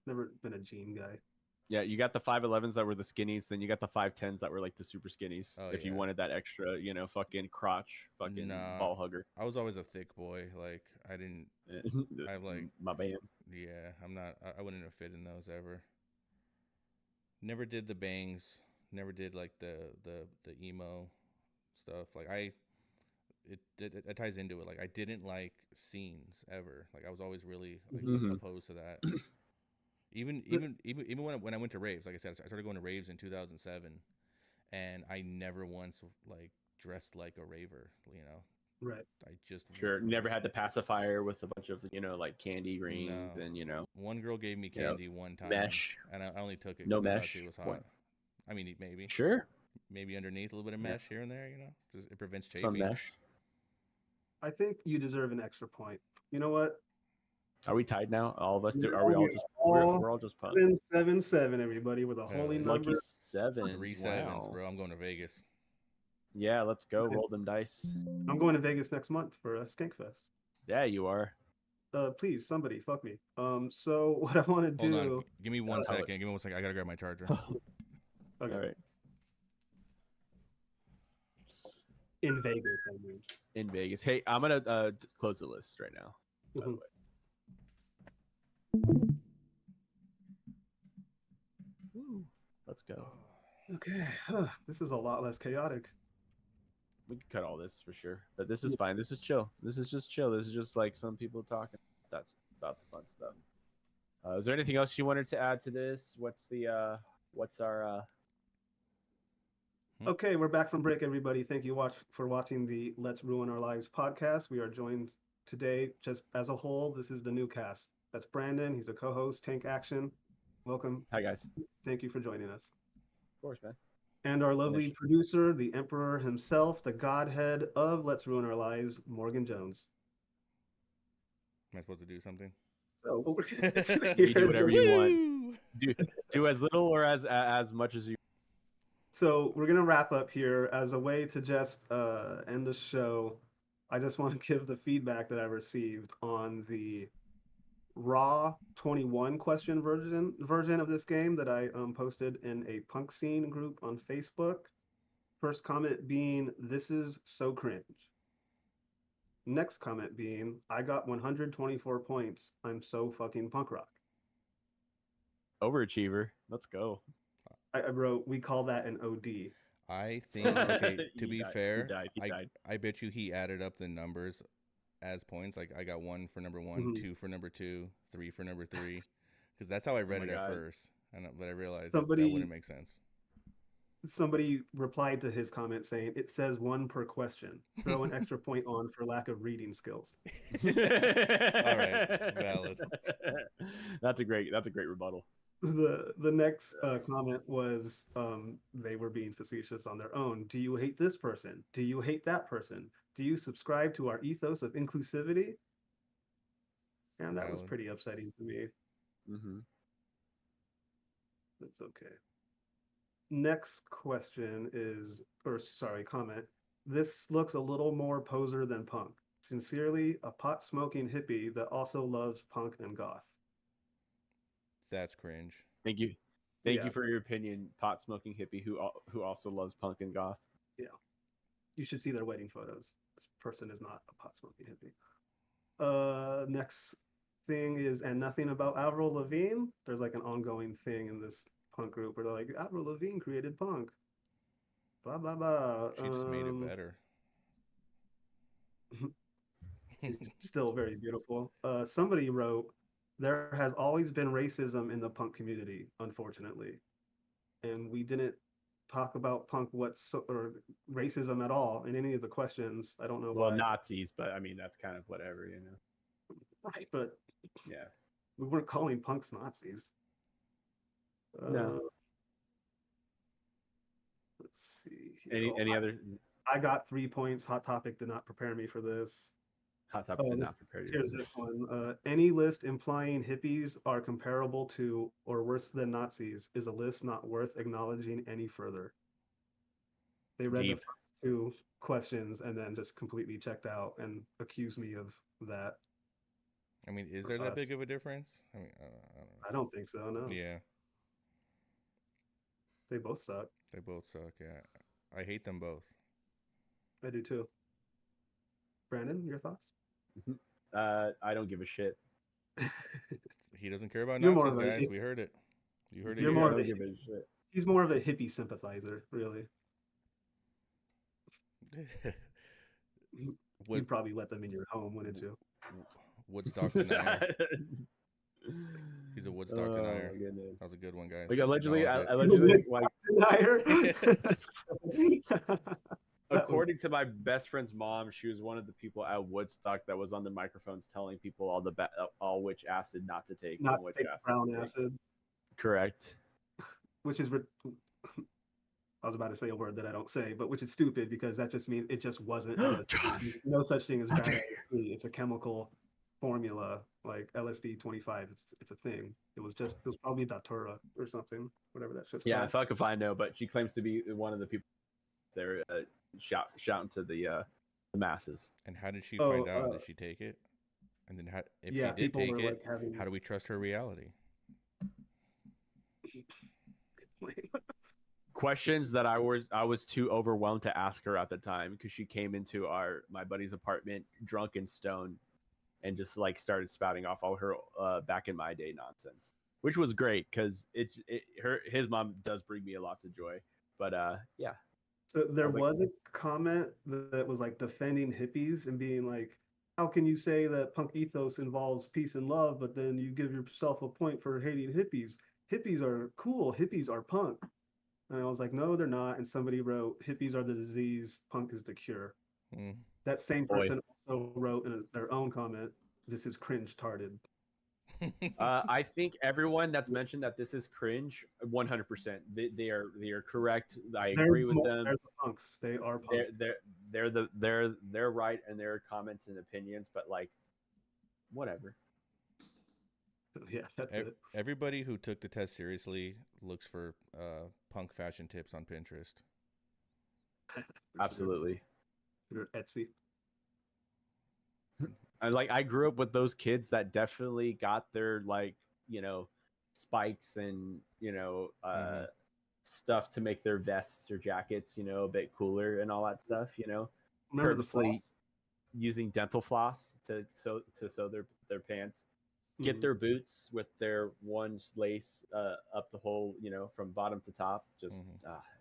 Never been a jean guy. Yeah, you got the 511s that were the skinnies, then you got the 510s that were like the super skinnies. Oh, if you yeah. wanted that extra, fucking crotch, fucking Nah. ball hugger. I was always a thick boy. Like I didn't. I like. my band. Yeah, I'm not. I wouldn't have fit in those ever. Never did the bangs. Never did like the emo stuff. Like it ties into it. Like I didn't like scenes ever. Like I was always really like Mhm. opposed to that. Even when I went to raves, like I said, I started going to raves in 2007, and I never once like dressed like a raver. Right. I just Sure. Never had the pacifier with a bunch of, like candy rings No. and. One girl gave me You know, candy one time, mesh. and I only took it No 'cause I thought mesh. she was hot. What? I mean, maybe Sure. underneath a little bit of Yeah. mesh here and there. Just it prevents Some chafing. mesh. I think you deserve an extra point. You know what? Are we tied now? All of us do? No, Are we all we're just all we're all just pumped? 777, everybody, with a Hell holy yeah. number. Lucky sevens. 3 sevens, Wow. bro. I'm going to Vegas. Yeah, let's go. Okay. Roll them dice. I'm going to Vegas next month for a Skankfest. Yeah, you are. Please, somebody, fuck me. So what I want to Hold do. on. Give me 1 I'll second. Give me 1 second. I gotta grab my charger. Okay. All right. In Vegas, I mean. In Vegas. Hey, I'm gonna close the list right now. By the Mhm. way. Woo. Let's go. Okay. This is a lot less chaotic. We can cut all this for sure, but this is fine. This is chill. This is just chill. This is just like some people talking. That's about the fun stuff. Is there anything else you wanted to add to this? What's our Okay, we're back from break, everybody. Thank you for watching the Let's Ruin Our Lives podcast. We are joined today just as a whole. This is the new cast. That's Brandon. He's a co-host, Tank Action. Welcome. Hi guys? Thank you for joining us. Of course, man. And our lovely Finish. producer, the emperor himself, the godhead of Let's Ruin Our Lives, Morgan Jones. Am I supposed to do something? So You do whatever you want. Woo! Do as little or as much as you. So we're gonna wrap up here as a way to just end the show. I just want to give the feedback that I received on the raw 21 question version of this game that I posted in a punk scene group on Facebook. First comment being, "This is so cringe." Next comment being, "I got 124 points. I'm so fucking punk rock." Overachiever. Let's go. I wrote, "We call that an OD." I think okay. To He be died. fair, He died. I bet you he added up the numbers as points. Like I got 1 for number 1, Mhm. 2 for number 2, 3 for number 3, because that's how I read my it at God. first. But I realized that Somebody wouldn't make sense. somebody replied to his comment saying it says 1 per question. Throw an extra point on for lack of reading skills. All right, valid. That's a great rebuttal. The next comment was they were being facetious on their own. Do you hate this person? Do you hate that person? Do you subscribe to our ethos of inclusivity? And that was Valid. pretty upsetting to me. Mm-hmm. That's okay. Next question is, or sorry, comment. This looks a little more poser than punk. Sincerely, a pot smoking hippie that also loves punk and goth. That's cringe. Thank you. Yeah. Thank you for your opinion, pot smoking hippie who also loves punk and goth. Yeah. You should see their wedding photos. This person is not a pot smoking hippie. Next thing is, and nothing about Avril Lavigne. There's like an ongoing thing in this punk group where they're like, Avril Lavigne created punk. Blah blah blah. She just made it better. She's still very beautiful. Somebody wrote, there has always been racism in the punk community, unfortunately. And we didn't talk about punk or racism at all in any of the questions. I don't know Well, why. Nazis, but I mean that's kind of whatever, you know. Right, but Yeah. we weren't calling punks Nazis. No. Let's see. Here. Any other I got 3 points. Hot Topic did not prepare me for this. hot topic did not prepare you? Here's For this one. Any list implying hippies are comparable to or worse than Nazis is a list not worth acknowledging any further. They read Deep. the first 2 questions and then just completely checked out and accused me of that. I mean, is there that big of a difference? I mean, I don't know. I don't think so. No. Yeah, They both suck. they both suck. Yeah, I hate them both. I do too. Brandon, your thoughts? I don't give a shit. He doesn't care about You're more Nazis, of a- guys. We heard it. You heard it. You're here. more I of don't a give a shit. He's more of a hippie sympathizer, really. Wood, You'd probably let them in your home, wouldn't you? Woodstock Denier. He's a Woodstock denier. Oh, goodness. That was a good one, guys. Like allegedly, Acknowledge it. like Denier. according to my best friend's mom, she was one of the people at Woodstock that was on the microphones telling people all which acid not to take Not and which take acid brown to take. acid, Correct. which is I was about to say a word that I don't say, but which is stupid because that just means it just wasn't LSD. Josh, No such thing as how bad dare LSD. It's a chemical formula like LSD 25. It's a thing. It was probably Datura or something, whatever that shit's Yeah, called. fuck if I know, but she claims to be one of the people there shouting to the masses. And how did she Oh, find out? Did she take it? And then if Yeah, she did people take were it, like having. how do we trust her reality? Questions that I was too overwhelmed to ask her at the time because she came into my buddy's apartment drunk and stoned and just like started spouting off all her back in my day nonsense, which was great because his mom does bring me a lot of joy. But yeah. So there was like- was a comment that was like defending hippies and being like, how can you say that punk ethos involves peace and love, but then you give yourself a point for hating hippies? Hippies are cool. Hippies are punk. And I was like, no, they're not. And somebody wrote, hippies are the disease, punk is the cure. Hmm. That same Boy. person also wrote in their own comment, this is cringe-tarded. I think everyone that's mentioned that this is cringe, 100%. They are correct. I agree with them. They're the punks. They are punks. They're right in their comments and opinions, but like, whatever. Yeah, that's it. Everybody who took the test seriously looks for punk fashion tips on Pinterest. Absolutely. Or Etsy. I grew up with those kids that definitely got their like, spikes and, stuff to make their vests or jackets, a bit cooler and all that stuff, Remember the purposely floss? using dental floss to sew their pants. get Mhm. their boots with their one lace up the whole, from bottom to top. Just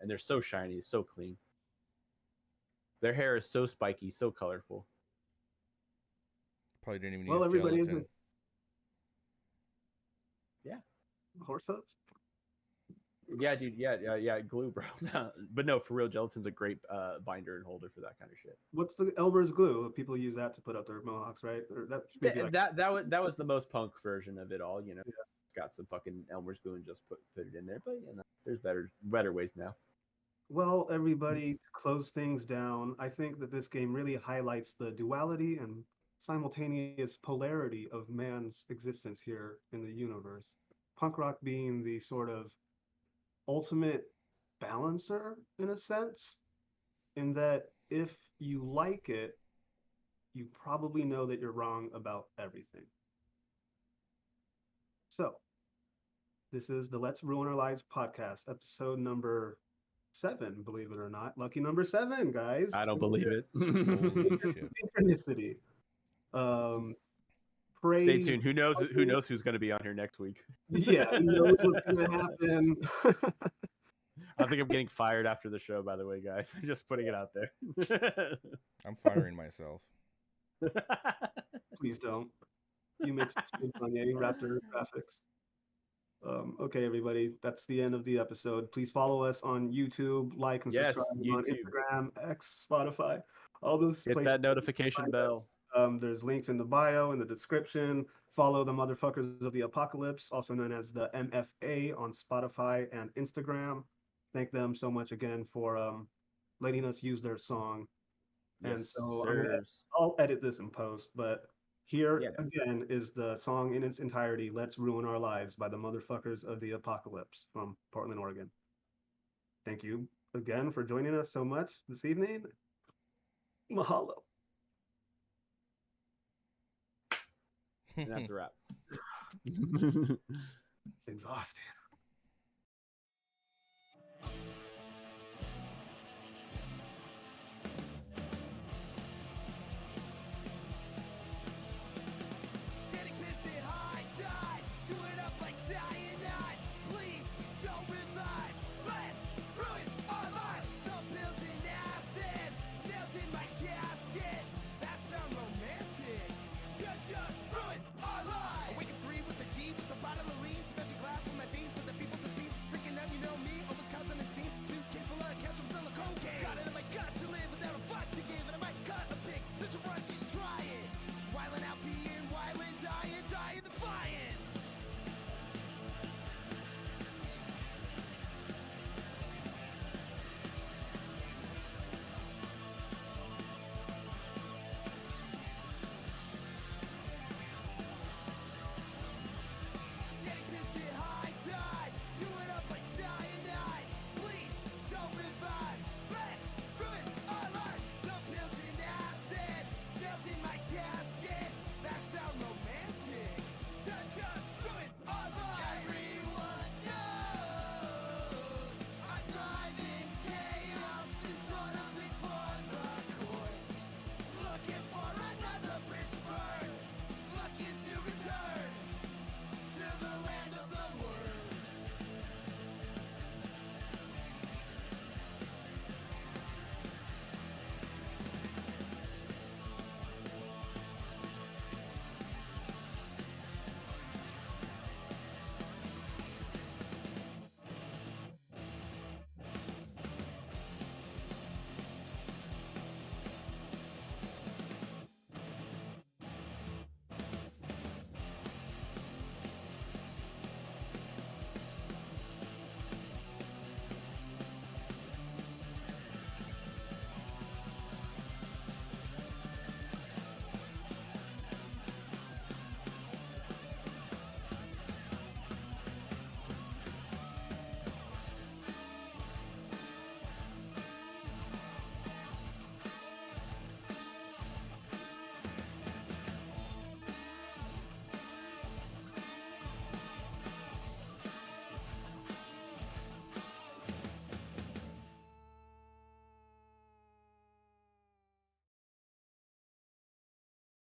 and they're so shiny, so clean. Their hair is so spiky, so colorful. Probably didn't even Well, use everybody gelatin. isn't horse hooves. Yeah, dude. Yeah. Glue, bro. But no, for real, gelatin's a great binder and holder for that kind of shit. What's the Elmer's glue? People use that to put up their mohawks, right? Or that should be like That was the most punk version of it all. Got some fucking Elmer's glue and just put it in there. But there's better ways now. Well, everybody, to close things down, I think that this game really highlights the duality and simultaneous polarity of man's existence here in the universe. Punk rock being the sort of ultimate balancer in a sense, in that if you like it, you probably know that you're wrong about everything. So, this is the Let's Ruin Our Lives podcast, episode number 7, believe it or not. Lucky number 7, guys. I don't believe it. Holy shit. Synchronicity. Stay Praise. tuned. Who knows who's going to be on here next week? Yeah, who knows what's going to happen. I think I'm getting fired after the show, by the way, guys. I'm just putting it out there. I'm firing myself. Please don't. You make such good Kanye Raptor graphics. Okay, everybody, that's the end of the episode. Please follow us on YouTube, like and Yes, subscribe on YouTube. Instagram, X, Spotify, all those Hit places. that notification bell. There's links in the bio, in the description. Follow the Motherfuckers of the Apocalypse, also known as the MFA, on Spotify and Instagram. Thank them so much again for letting us use their song. And Yes, so sirs. I'll edit this in post, but here Yeah. again is the song in its entirety, Let's Ruin Our Lives by the Motherfuckers of the Apocalypse from Portland, Oregon. Thank you again for joining us so much this evening. Mahalo. And that's a wrap. It's exhausting. Getting pissed at high tides, chewing up like cyanide.